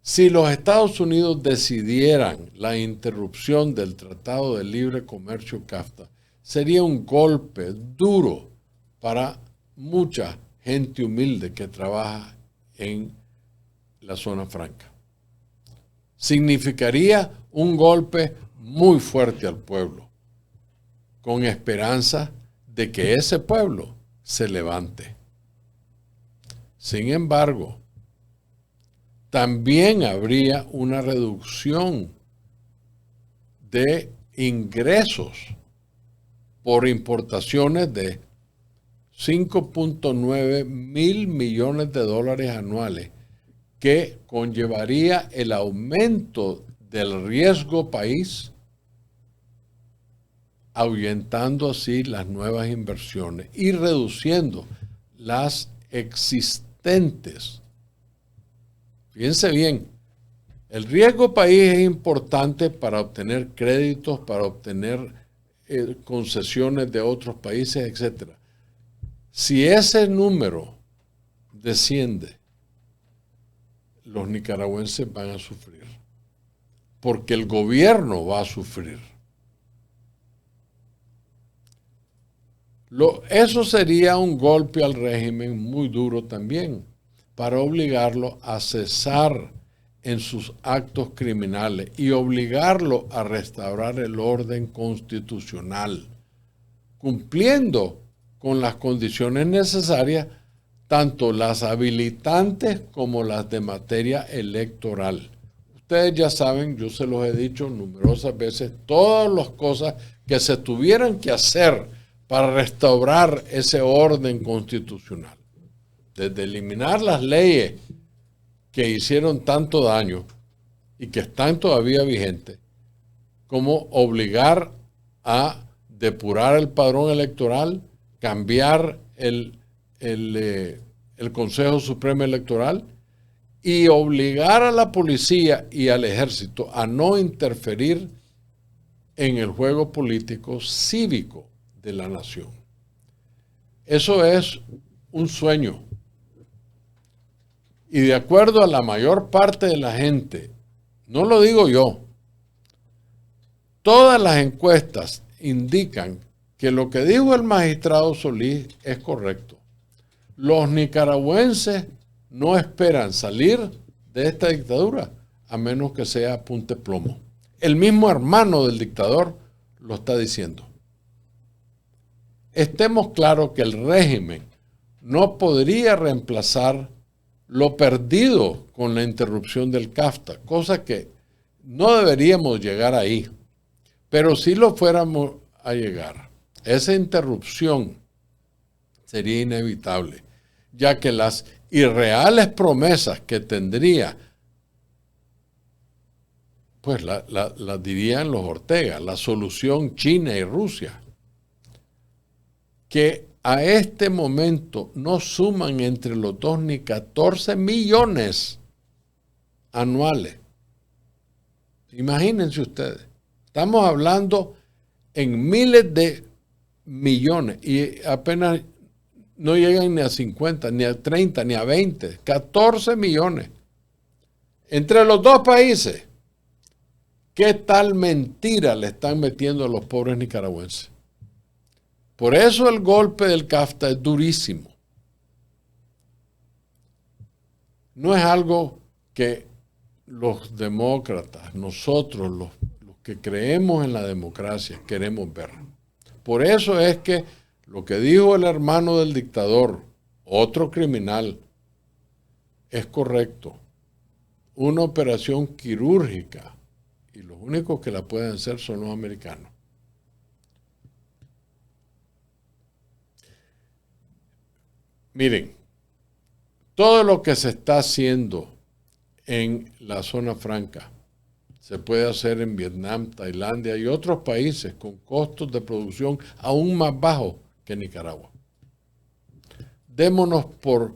Si los Estados Unidos decidieran la interrupción del Tratado de Libre Comercio CAFTA, sería un golpe duro para mucha gente humilde que trabaja en la zona franca. Significaría un golpe muy fuerte al pueblo, con esperanza de que ese pueblo se levante. Sin embargo, también habría una reducción de ingresos por importaciones de 5.9 mil millones de dólares anuales, que conllevaría el aumento del riesgo país, ahuyentando así las nuevas inversiones y reduciendo las existentes. Fíjense bien, el riesgo país es importante para obtener créditos, para obtener concesiones de otros países, etc. Si ese número desciende, los nicaragüenses van a sufrir, porque el gobierno va a sufrir. Eso sería un golpe al régimen muy duro también, para obligarlo a cesar en sus actos criminales y obligarlo a restaurar el orden constitucional, cumpliendo con las condiciones necesarias, tanto las habilitantes como las de materia electoral. Ustedes ya saben, yo se los he dicho numerosas veces, todas las cosas que se tuvieran que hacer para restaurar ese orden constitucional. Desde eliminar las leyes que hicieron tanto daño y que están todavía vigentes, como obligar a depurar el padrón electoral, cambiar el Consejo Supremo Electoral y obligar a la policía y al ejército a no interferir en el juego político cívico de la nación. Eso es un sueño. Y de acuerdo a la mayor parte de la gente, no lo digo yo, todas las encuestas indican que lo que dijo el magistrado Solís es correcto. Los nicaragüenses no esperan salir de esta dictadura a menos que sea a punta de plomo. El mismo hermano del dictador lo está diciendo. Estemos claros que el régimen no podría reemplazar lo perdido con la interrupción del CAFTA, cosa que no deberíamos llegar ahí, pero si lo fuéramos a llegar, esa interrupción sería inevitable, ya que las irreales promesas que tendría, pues las dirían los Ortega, la solución China y Rusia, que a este momento no suman entre los dos ni 14 millones anuales. Imagínense ustedes, estamos hablando en miles de millones y apenas no llegan ni a 50, ni a 30, ni a 20, 14 millones. Entre los dos países, ¿qué tal mentira le están metiendo a los pobres nicaragüenses? Por eso el golpe del CAFTA es durísimo. No es algo que los demócratas, nosotros, los que creemos en la democracia, queremos ver. Por eso es que lo que dijo el hermano del dictador, otro criminal, es correcto. Una operación quirúrgica, y los únicos que la pueden hacer son los americanos. Miren, todo lo que se está haciendo en la zona franca se puede hacer en Vietnam, Tailandia y otros países con costos de producción aún más bajos que Nicaragua. Démonos por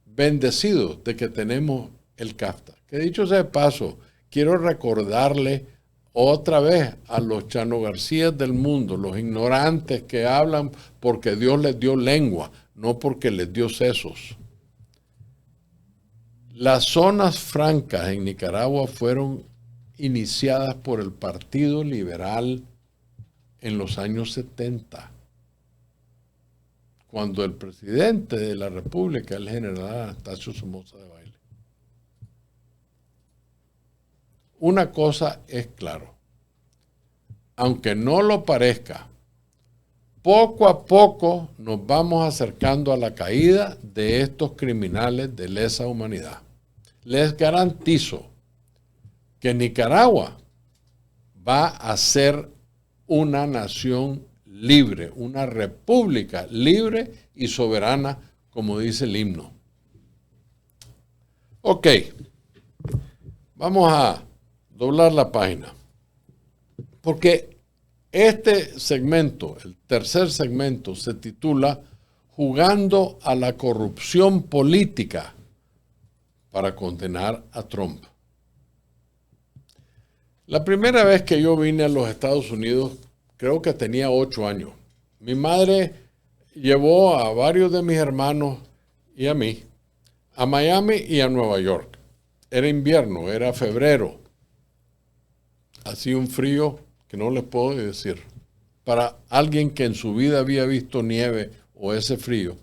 bendecidos de que tenemos el CAFTA. Que dicho sea de paso, quiero recordarle otra vez a los Chano García del mundo, los ignorantes que hablan porque Dios les dio lengua, no porque les dio sesos. Las zonas francas en Nicaragua fueron iniciadas por el Partido Liberal en los años 70, cuando el presidente de la República, el general Anastasio Somoza de Baile. Una cosa es claro, aunque no lo parezca, poco a poco nos vamos acercando a la caída de estos criminales de lesa humanidad. Les garantizo que Nicaragua va a ser una nación libre, una república libre y soberana, como dice el himno. Ok, vamos a doblar la página, porque este segmento, el tercer segmento, se titula Jugando a la corrupción política para condenar a Trump. La primera vez que yo vine a los Estados Unidos, creo que tenía 8 años. Mi madre llevó a varios de mis hermanos y a mí a Miami y a Nueva York. Era invierno, era febrero. Hacía un frío que no les puedo decir. Para alguien que en su vida había visto nieve o ese frío,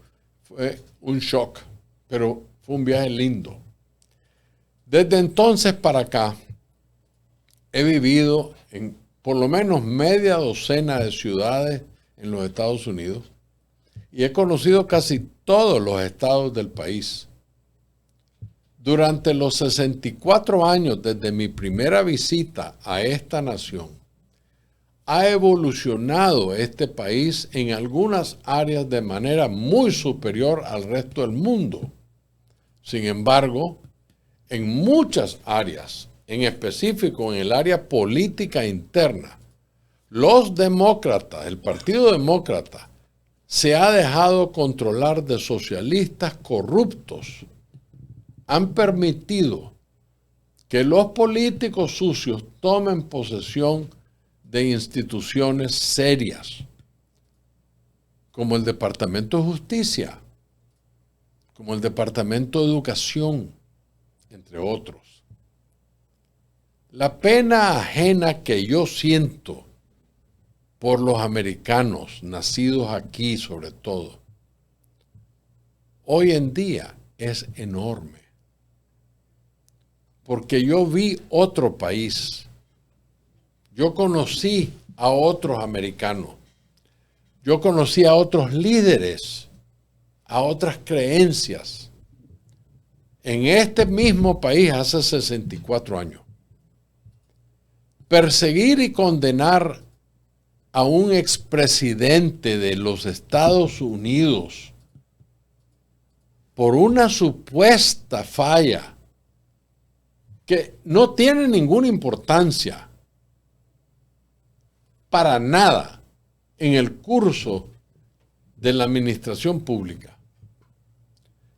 fue un shock, pero fue un viaje lindo. Desde entonces para acá, he vivido en por lo menos media docena de ciudades en los Estados Unidos y he conocido casi todos los estados del país. Durante los 64 años desde mi primera visita a esta nación, ha evolucionado este país en algunas áreas de manera muy superior al resto del mundo. Sin embargo, en muchas áreas, en específico en el área política interna, los demócratas, el Partido Demócrata, se ha dejado controlar de socialistas corruptos. Han permitido que los políticos sucios tomen posesión de instituciones serias. como el Departamento de Justicia, como el Departamento de Educación, entre otros. La pena ajena que yo siento por los americanos, nacidos aquí sobre todo, hoy en día es enorme. Porque yo vi otro país, yo conocí a otros americanos, yo conocí a otros líderes, a otras creencias, en este mismo país hace 64 años. Perseguir y condenar a un expresidente de los Estados Unidos por una supuesta falla que no tiene ninguna importancia para nada en el curso de la administración pública,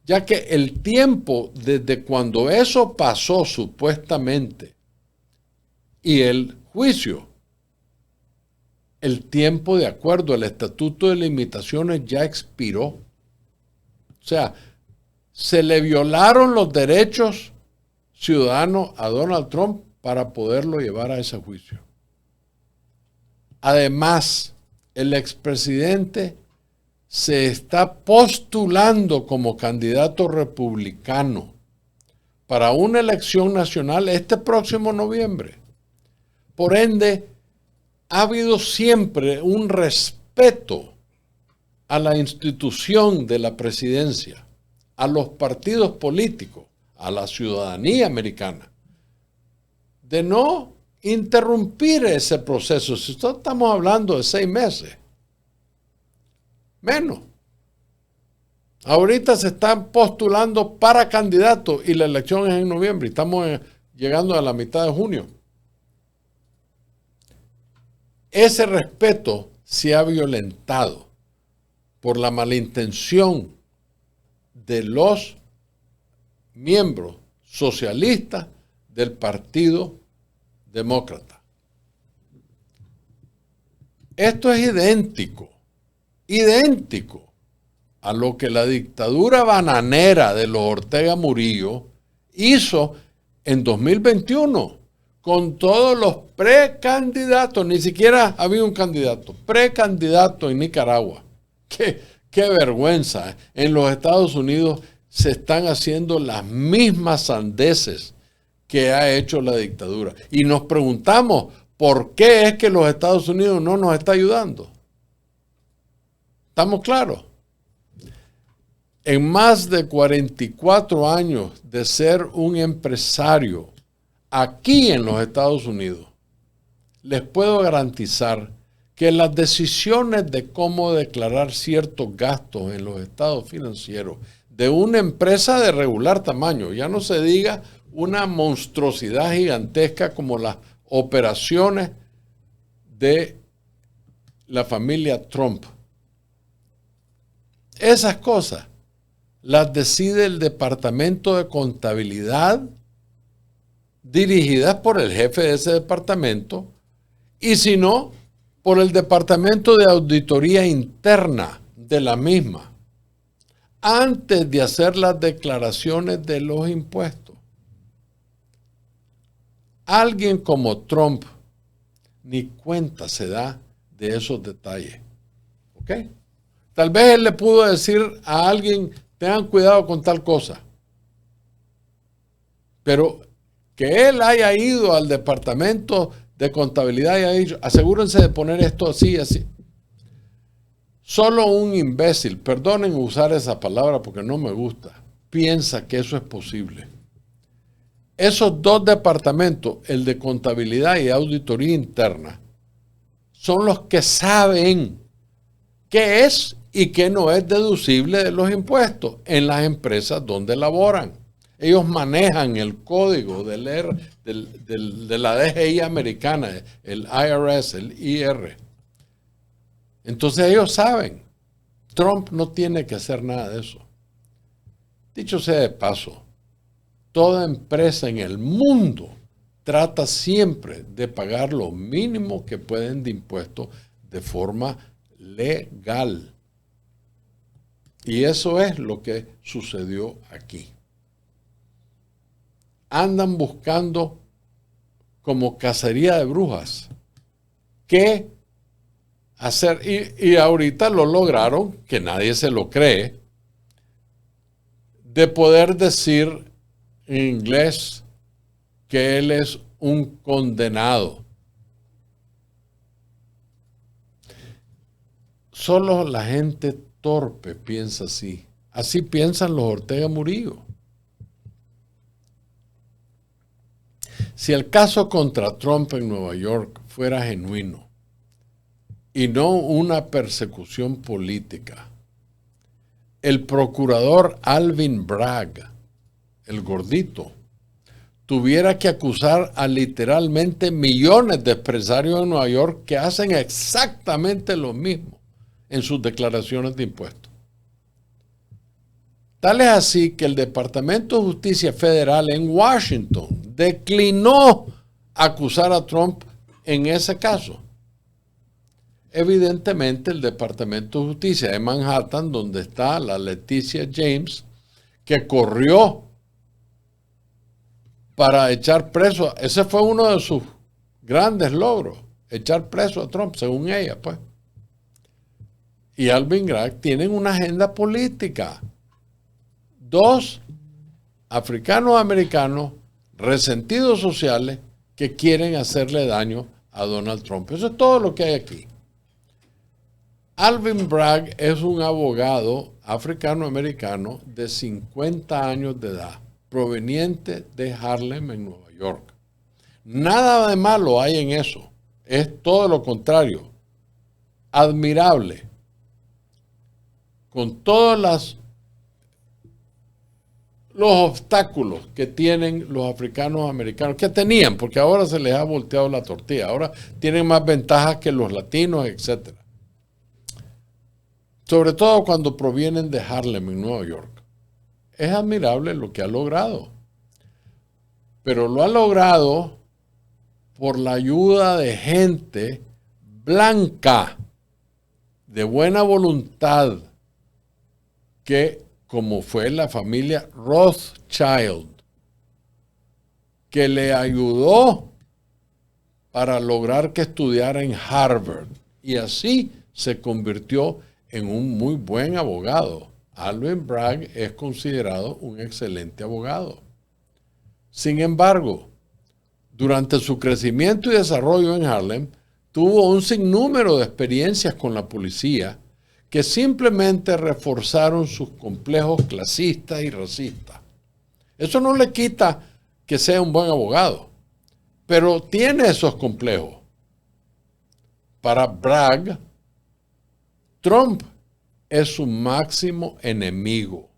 ya que el tiempo desde cuando eso pasó supuestamente y el juicio, el tiempo de acuerdo al Estatuto de Limitaciones ya expiró. O sea, se le violaron los derechos ciudadanos a Donald Trump para poderlo llevar a ese juicio. Además, el expresidente se está postulando como candidato republicano para una elección nacional este próximo noviembre. Por ende, ha habido siempre un respeto a la institución de la presidencia, a los partidos políticos, a la ciudadanía americana, de no interrumpir ese proceso. Si estamos hablando de 6 meses, menos. Ahorita se están postulando para candidatos y la elección es en noviembre. Estamos llegando a la mitad de junio. Ese respeto se ha violentado por la malintención de los miembros socialistas del Partido Demócrata. Esto es idéntico a lo que la dictadura bananera de los Ortega Murillo hizo en 2021 con todos los precandidatos. Ni siquiera había un candidato, precandidato en Nicaragua. Qué vergüenza. En los Estados Unidos se están haciendo las mismas sandeces que ha hecho la dictadura. Y nos preguntamos, ¿por qué es que los Estados Unidos no nos está ayudando? ¿Estamos claros? En más de 44 años de ser un empresario aquí en los Estados Unidos, les puedo garantizar que las decisiones de cómo declarar ciertos gastos en los estados financieros de una empresa de regular tamaño, ya no se diga una monstruosidad gigantesca como las operaciones de la familia Trump. Esas cosas las decide el Departamento de Contabilidad, dirigidas por el jefe de ese departamento, y si no, por el Departamento de Auditoría Interna de la misma, antes de hacer las declaraciones de los impuestos. Alguien como Trump ni cuenta se da de esos detalles. ¿Ok? Tal vez él le pudo decir a alguien, tengan cuidado con tal cosa. Pero que él haya ido al departamento de contabilidad y haya dicho, asegúrense de poner esto así y así. Solo un imbécil, perdonen usar esa palabra porque no me gusta, piensa que eso es posible. Esos dos departamentos, el de contabilidad y auditoría interna, son los que saben qué es y qué no es deducible de los impuestos en las empresas donde laboran. Ellos manejan el código de la DGI americana, el IRS, el IR. Entonces ellos saben. Trump no tiene que hacer nada de eso. Dicho sea de paso, toda empresa en el mundo trata siempre de pagar lo mínimo que pueden de impuestos de forma legal. Y eso es lo que sucedió aquí. Andan buscando como cacería de brujas qué hacer. Y ahorita lo lograron, que nadie se lo cree, de poder decir en inglés que él es un condenado. Solo la gente torpe piensa así. Así piensan los Ortega Murillo. Si el caso contra Trump en Nueva York fuera genuino y no una persecución política, el procurador Alvin Bragg, el gordito, tuviera que acusar a literalmente millones de empresarios en Nueva York que hacen exactamente lo mismo en sus declaraciones de impuestos. Tal es así que el Departamento de Justicia Federal en Washington declinó acusar a Trump en ese caso. Evidentemente, el Departamento de Justicia de Manhattan, donde está la Leticia James, que corrió para echar preso, ese fue uno de sus grandes logros, echar preso a Trump, según ella, pues. Y Alvin Bragg tienen una agenda política. Dos africanos americanos resentidos sociales que quieren hacerle daño a Donald Trump. Eso es todo lo que hay aquí. Alvin Bragg es un abogado africano-americano de 50 años de edad, proveniente de Harlem, en Nueva York. Nada de malo hay en eso. Es todo lo contrario. Admirable. Con todos los obstáculos que tienen los africanos americanos, que tenían, porque ahora se les ha volteado la tortilla, ahora tienen más ventajas que los latinos, etc. Sobre todo cuando provienen de Harlem, en Nueva York. Es admirable lo que ha logrado, pero lo ha logrado por la ayuda de gente blanca, de buena voluntad, que, como fue la familia Rothschild, que le ayudó para lograr que estudiara en Harvard. Y así se convirtió en un muy buen abogado. Alvin Bragg es considerado un excelente abogado. Sin embargo, durante su crecimiento y desarrollo en Harlem, tuvo un sinnúmero de experiencias con la policía que simplemente reforzaron sus complejos clasistas y racistas. Eso no le quita que sea un buen abogado, pero tiene esos complejos. Para Bragg, Trump es su máximo enemigo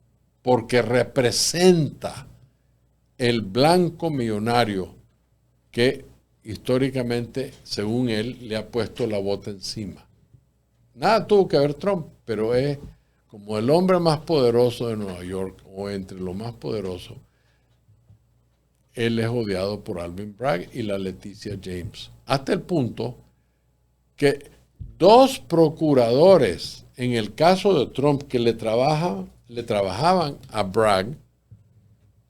porque representa el blanco millonario que históricamente, según él, le ha puesto la bota encima. Nada tuvo que ver Trump, pero es como el hombre más poderoso de Nueva York, o entre los más poderosos. Él es odiado por Alvin Bragg y la Leticia James. Hasta el punto que dos procuradores en el caso de Trump que le trabajaban a Bragg,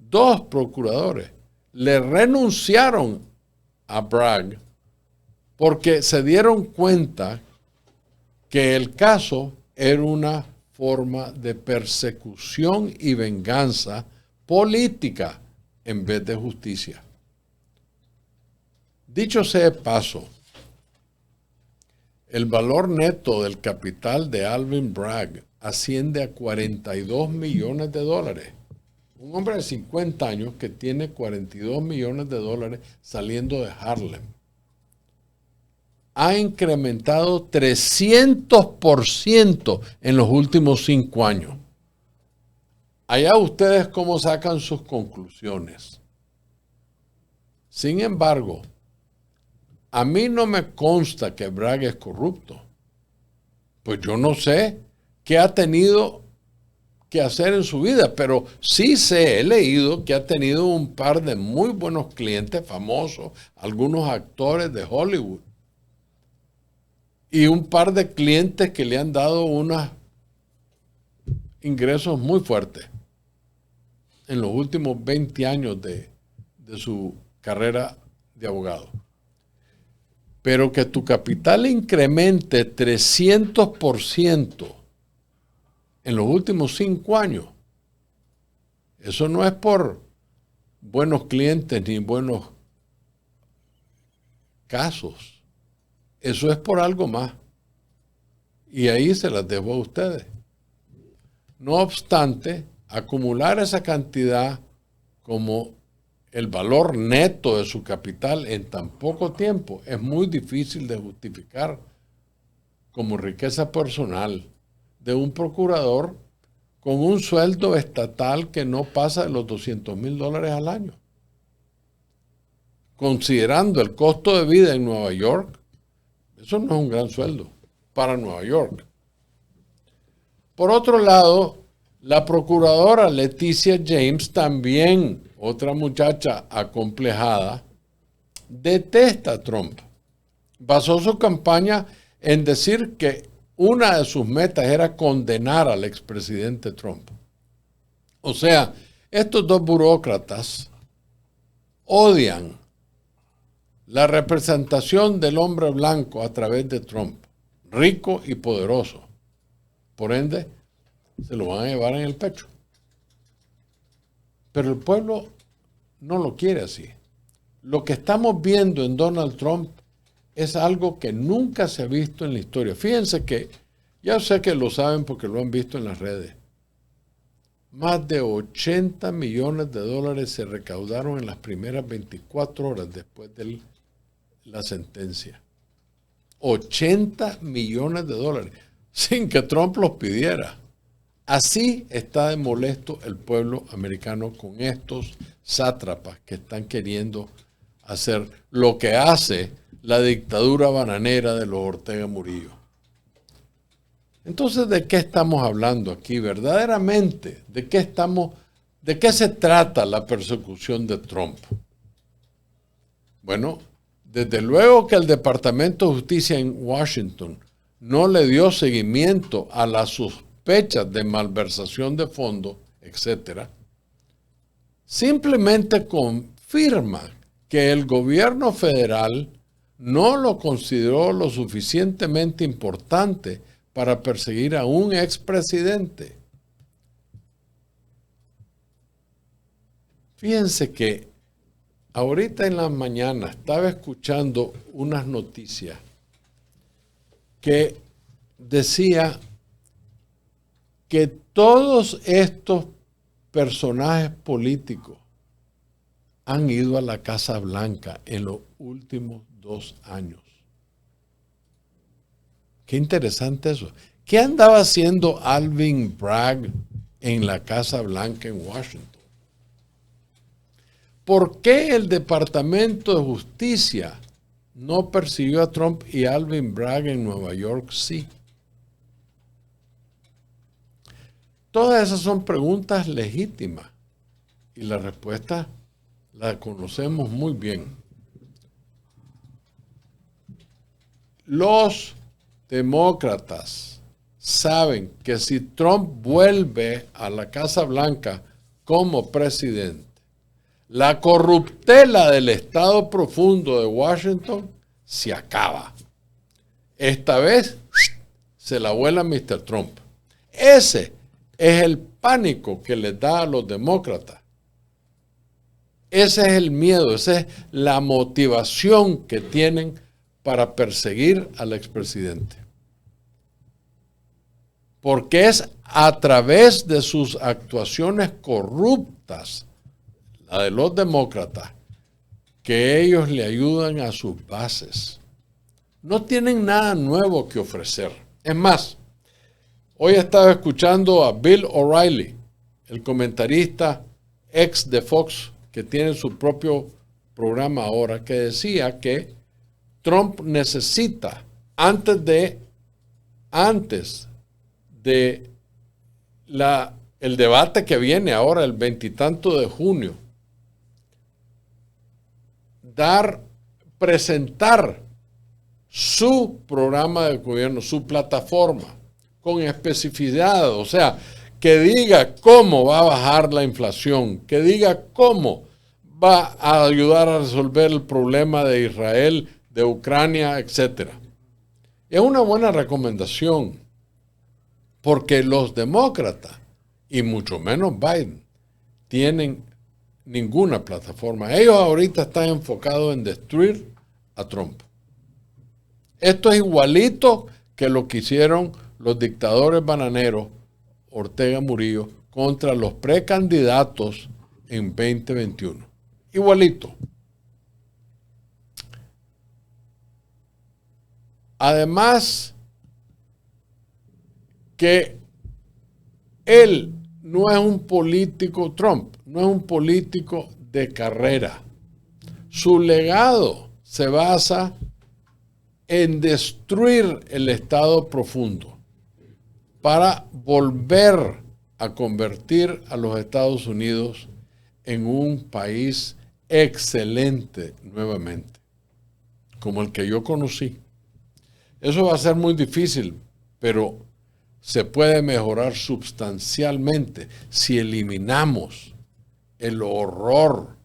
dos procuradores le renunciaron a Bragg porque se dieron cuenta que el caso era una forma de persecución y venganza política en vez de justicia. Dicho sea de paso, el valor neto del capital de Alvin Bragg asciende a $42 millones. Un hombre de 50 años que tiene $42 millones saliendo de Harlem. Ha incrementado 300% en los últimos 5 años. Allá ustedes cómo sacan sus conclusiones. Sin embargo, a mí no me consta que Bragg es corrupto. Pues yo no sé qué ha tenido que hacer en su vida, pero sí he leído que ha tenido un par de muy buenos clientes famosos, algunos actores de Hollywood, y un par de clientes que le han dado unas ingresos muy fuertes en los últimos 20 años de su carrera de abogado. Pero que tu capital incremente 300% en los últimos 5 años, eso no es por buenos clientes ni buenos casos. Eso es por algo más. Y ahí se las debo a ustedes. No obstante, acumular esa cantidad como el valor neto de su capital en tan poco tiempo es muy difícil de justificar como riqueza personal de un procurador con un sueldo estatal que no pasa de los $200,000 al año. Considerando el costo de vida en Nueva York, eso no es un gran sueldo para Nueva York. Por otro lado, la procuradora Leticia James, también otra muchacha acomplejada, detesta a Trump. Basó su campaña en decir que una de sus metas era condenar al expresidente Trump. O sea, estos dos burócratas odian la representación del hombre blanco a través de Trump, rico y poderoso. Por ende, se lo van a llevar en el pecho. Pero el pueblo no lo quiere así. Lo que estamos viendo en Donald Trump es algo que nunca se ha visto en la historia. Fíjense que, ya sé que lo saben porque lo han visto en las redes, más de $80 millones se recaudaron en las primeras 24 horas después de la sentencia. $80 millones, sin que Trump los pidiera. Así está de molesto el pueblo americano con estos sátrapas que están queriendo hacer lo que hace la dictadura bananera de los Ortega Murillo. Entonces, ¿de qué estamos hablando aquí? Verdaderamente, ¿de qué se trata la persecución de Trump? Bueno, desde luego que el Departamento de Justicia en Washington no le dio seguimiento a las sospechas de malversación de fondos, etc., simplemente confirma que el gobierno federal no lo consideró lo suficientemente importante para perseguir a un expresidente. Fíjense que ahorita en la mañana estaba escuchando unas noticias que decía que todos estos personajes políticos han ido a la Casa Blanca en los últimos 2 años. Qué interesante eso. ¿Qué andaba haciendo Alvin Bragg en la Casa Blanca en Washington? ¿Por qué el Departamento de Justicia no persiguió a Trump y Alvin Bragg en Nueva York sí? Todas esas son preguntas legítimas y la respuesta la conocemos muy bien. Los demócratas saben que si Trump vuelve a la Casa Blanca como presidente, la corruptela del Estado profundo de Washington se acaba. Esta vez se la vuela Mr. Trump. Ese es el pánico que les da a los demócratas. Ese es el miedo, esa es la motivación que tienen para perseguir al expresidente. Porque es a través de sus actuaciones corruptas, la de los demócratas, que ellos le ayudan a sus bases. No tienen nada nuevo que ofrecer. Es más, hoy estaba escuchando a Bill O'Reilly, el comentarista ex de Fox, que tiene su propio programa ahora, que decía que Trump necesita, antes de el debate que viene ahora, el 20 y tanto de junio, presentar su programa de gobierno, su plataforma, con especificidad, o sea, que diga cómo va a bajar la inflación, que diga cómo va a ayudar a resolver el problema de Israel, de Ucrania, etc. Es una buena recomendación, porque los demócratas, y mucho menos Biden, tienen ninguna plataforma. Ellos ahorita están enfocados en destruir a Trump. Esto es igualito que lo que hicieron los dictadores bananeros Ortega Murillo contra los precandidatos en 2021. Igualito. Además, que él no es un político, Trump, no es un político de carrera. Su legado se basa en destruir el Estado profundo para volver a convertir a los Estados Unidos en un país excelente nuevamente, como el que yo conocí. Eso va a ser muy difícil, pero se puede mejorar sustancialmente si eliminamos el horror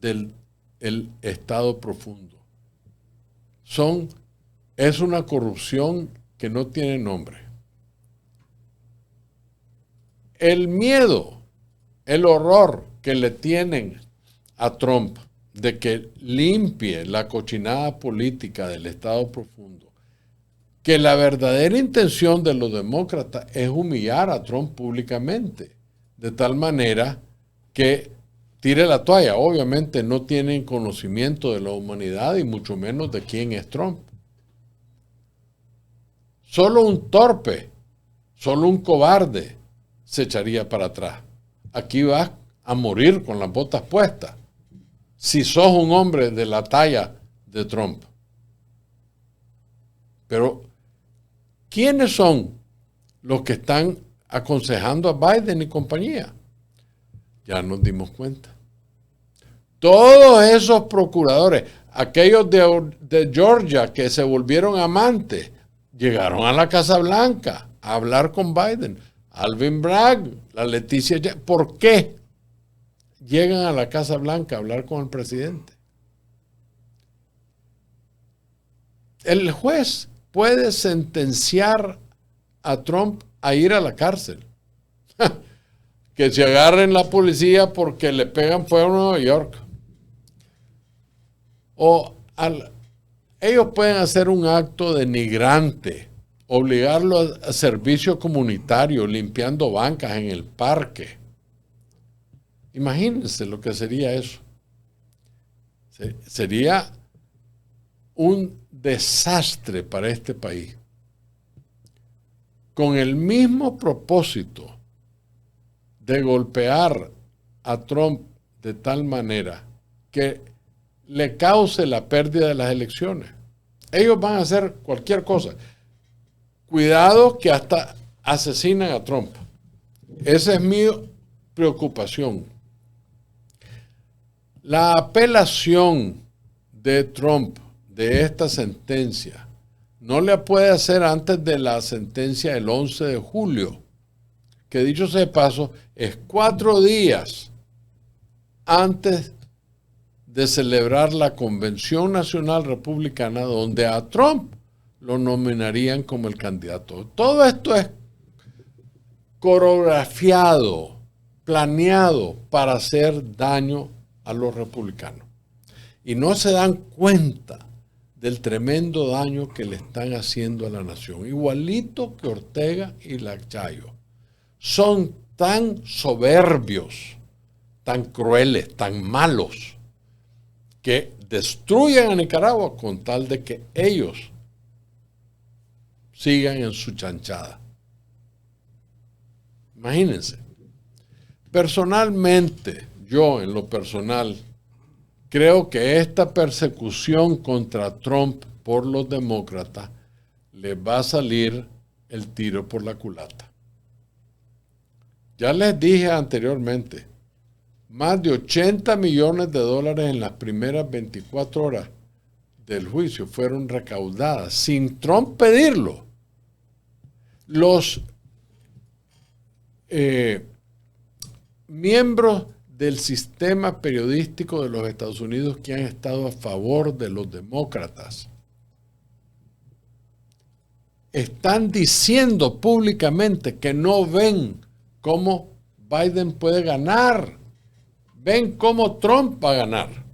del Estado profundo. Es una corrupción que no tiene nombre. El miedo, el horror que le tienen a Trump de que limpie la cochinada política del Estado profundo, que la verdadera intención de los demócratas es humillar a Trump públicamente, de tal manera que tire la toalla. Obviamente no tienen conocimiento de la humanidad y mucho menos de quién es Trump. Solo un torpe, solo un cobarde se echaría para atrás. Aquí vas a morir con las botas puestas si sos un hombre de la talla de Trump. Pero ¿quiénes son los que están aconsejando a Biden y compañía? Ya nos dimos cuenta. Todos esos procuradores, aquellos de Georgia que se volvieron amantes, llegaron a la Casa Blanca a hablar con Biden. Alvin Bragg, la Leticia. ¿Por qué llegan a la Casa Blanca a hablar con el presidente? El juez puede sentenciar a Trump a ir a la cárcel. Que se agarren la policía porque le pegan fuego a Nueva York. Ellos pueden hacer un acto denigrante, obligarlo a servicio comunitario, limpiando bancas en el parque. Imagínense lo que sería eso. Sería un desastre para este país. Con el mismo propósito de golpear a Trump de tal manera que le cause la pérdida de las elecciones. Ellos van a hacer cualquier cosa. Cuidado que hasta asesinan a Trump. Esa es mi preocupación. La apelación de Trump de esta sentencia no la puede hacer antes de la sentencia del 11 de julio, que dicho sea de paso, es 4 días antes de celebrar la Convención Nacional Republicana, donde a Trump lo nominarían como el candidato. Todo esto es coreografiado, planeado para hacer daño a los republicanos. Y no se dan cuenta del tremendo daño que le están haciendo a la nación. Igualito que Ortega y Lacayo. Son tan soberbios, tan crueles, tan malos, que destruyen a Nicaragua con tal de que ellos sigan en su chanchada. Imagínense. Personalmente, yo en lo personal, creo que esta persecución contra Trump por los demócratas les va a salir el tiro por la culata. Ya les dije anteriormente, más de $80 millones en las primeras 24 horas del juicio fueron recaudadas sin Trump pedirlo. Los miembros del sistema periodístico de los Estados Unidos que han estado a favor de los demócratas están diciendo públicamente que no ven cómo Biden puede ganar, ven cómo Trump va a ganar.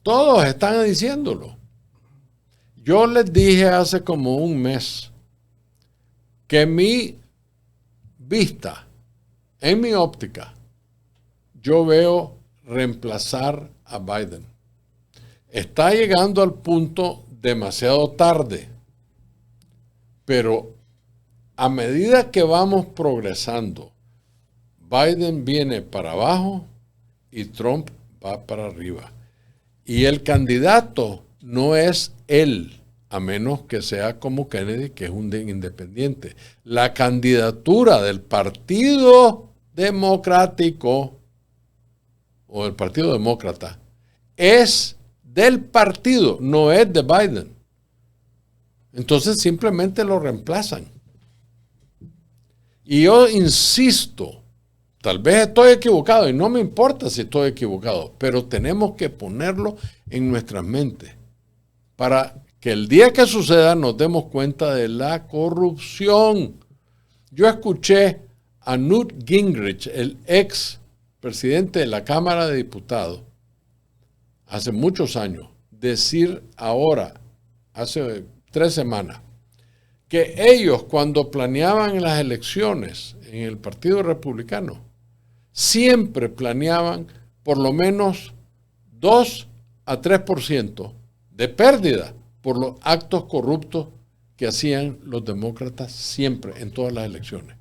Todos están diciéndolo. Yo les dije hace como un mes que mi vista, en mi óptica, yo veo reemplazar a Biden. Está llegando al punto demasiado tarde, pero a medida que vamos progresando, Biden viene para abajo y Trump va para arriba. Y el candidato no es él, a menos que sea como Kennedy, que es un independiente. La candidatura del Partido Democrático o del Partido Demócrata es del partido, no es de Biden. Entonces simplemente lo reemplazan. Y yo insisto, tal vez estoy equivocado y no me importa si estoy equivocado, pero tenemos que ponerlo en nuestras mentes para que el día que suceda nos demos cuenta de la corrupción. Yo escuché a Newt Gingrich, el ex presidente de la Cámara de Diputados, hace muchos años, decir ahora, hace 3 semanas, que ellos cuando planeaban las elecciones en el Partido Republicano, siempre planeaban por lo menos 2 a 3% de pérdida por los actos corruptos que hacían los demócratas siempre en todas las elecciones.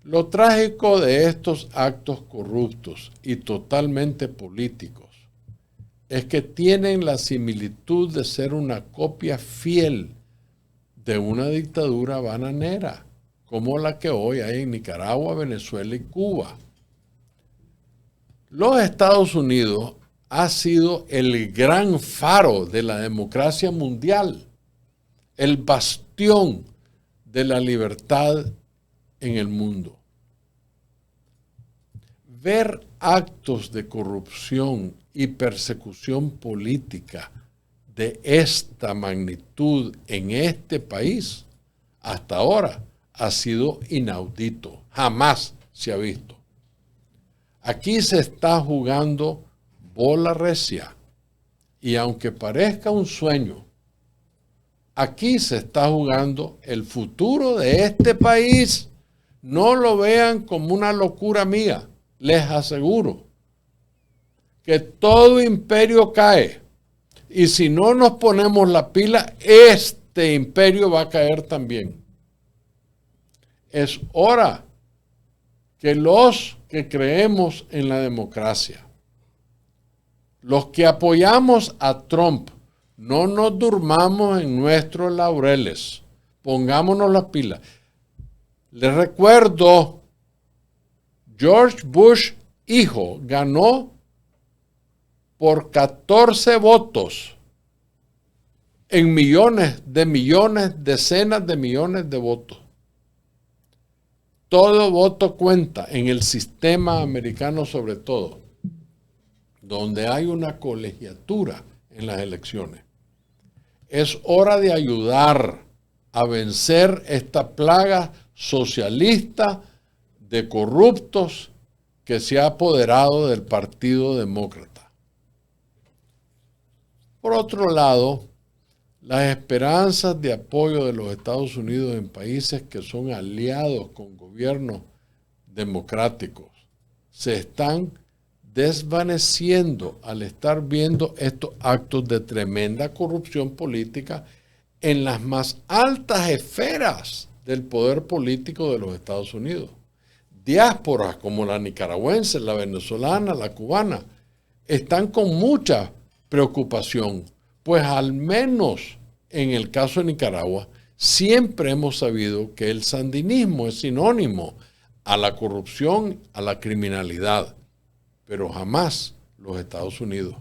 Lo trágico de estos actos corruptos y totalmente políticos es que tienen la similitud de ser una copia fiel de una dictadura bananera, como la que hoy hay en Nicaragua, Venezuela y Cuba. Los Estados Unidos ha sido el gran faro de la democracia mundial, el bastión de la libertad en el mundo. Ver actos de corrupción y persecución política de esta magnitud en este país, hasta ahora, ha sido inaudito. Jamás se ha visto. Aquí se está jugando bola recia. Y aunque parezca un sueño, aquí se está jugando el futuro de este país. No lo vean como una locura mía. Les aseguro que todo imperio cae. Y si no nos ponemos la pila, este imperio va a caer también. Es hora que los que creemos en la democracia, los que apoyamos a Trump, no nos durmamos en nuestros laureles. Pongámonos las pilas. Les recuerdo, George Bush, hijo, ganó por 14 votos en millones, decenas de millones de votos. Todo voto cuenta en el sistema americano, sobre todo, donde hay una colegiatura en las elecciones. Es hora de ayudar a vencer esta plaga socialista de corruptos que se ha apoderado del Partido Demócrata. Por otro lado, las esperanzas de apoyo de los Estados Unidos en países que son aliados con gobiernos democráticos se están desvaneciendo al estar viendo estos actos de tremenda corrupción política en las más altas esferas del poder político de los Estados Unidos. Diásporas como la nicaragüense, la venezolana, la cubana, están con mucha preocupación, pues al menos en el caso de Nicaragua, siempre hemos sabido que el sandinismo es sinónimo a la corrupción, a la criminalidad, pero jamás los Estados Unidos.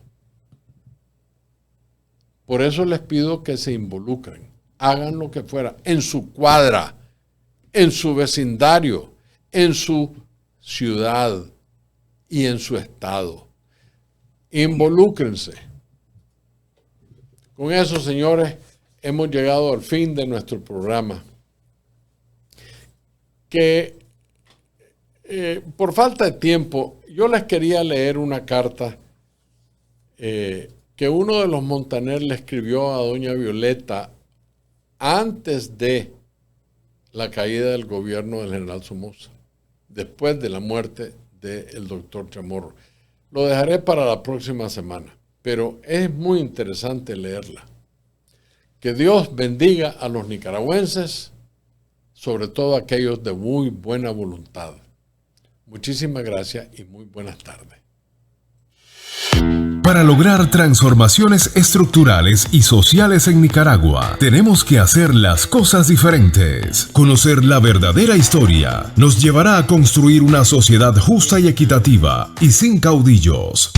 Por eso les pido que se involucren. hagan lo que fuera, en su cuadra, en su vecindario, en su ciudad y en su estado. Involúcrense. Con eso, señores, hemos llegado al fin de nuestro programa. Que por falta de tiempo, yo les quería leer una carta que uno de los Montaner le escribió a doña Violeta antes de la caída del gobierno del general Somoza, después de la muerte del doctor Chamorro. Lo dejaré para la próxima semana, pero es muy interesante leerla. Que Dios bendiga a los nicaragüenses, sobre todo aquellos de muy buena voluntad. Muchísimas gracias y muy buenas tardes. Para lograr transformaciones estructurales y sociales en Nicaragua, tenemos que hacer las cosas diferentes. Conocer la verdadera historia nos llevará a construir una sociedad justa y equitativa y sin caudillos.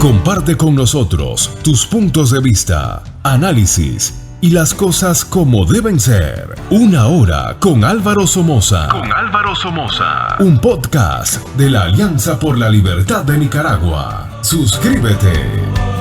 Comparte con nosotros tus puntos de vista, análisis y las cosas como deben ser. Una hora con Álvaro Somoza. Un podcast de la Alianza por la Libertad de Nicaragua. Suscríbete.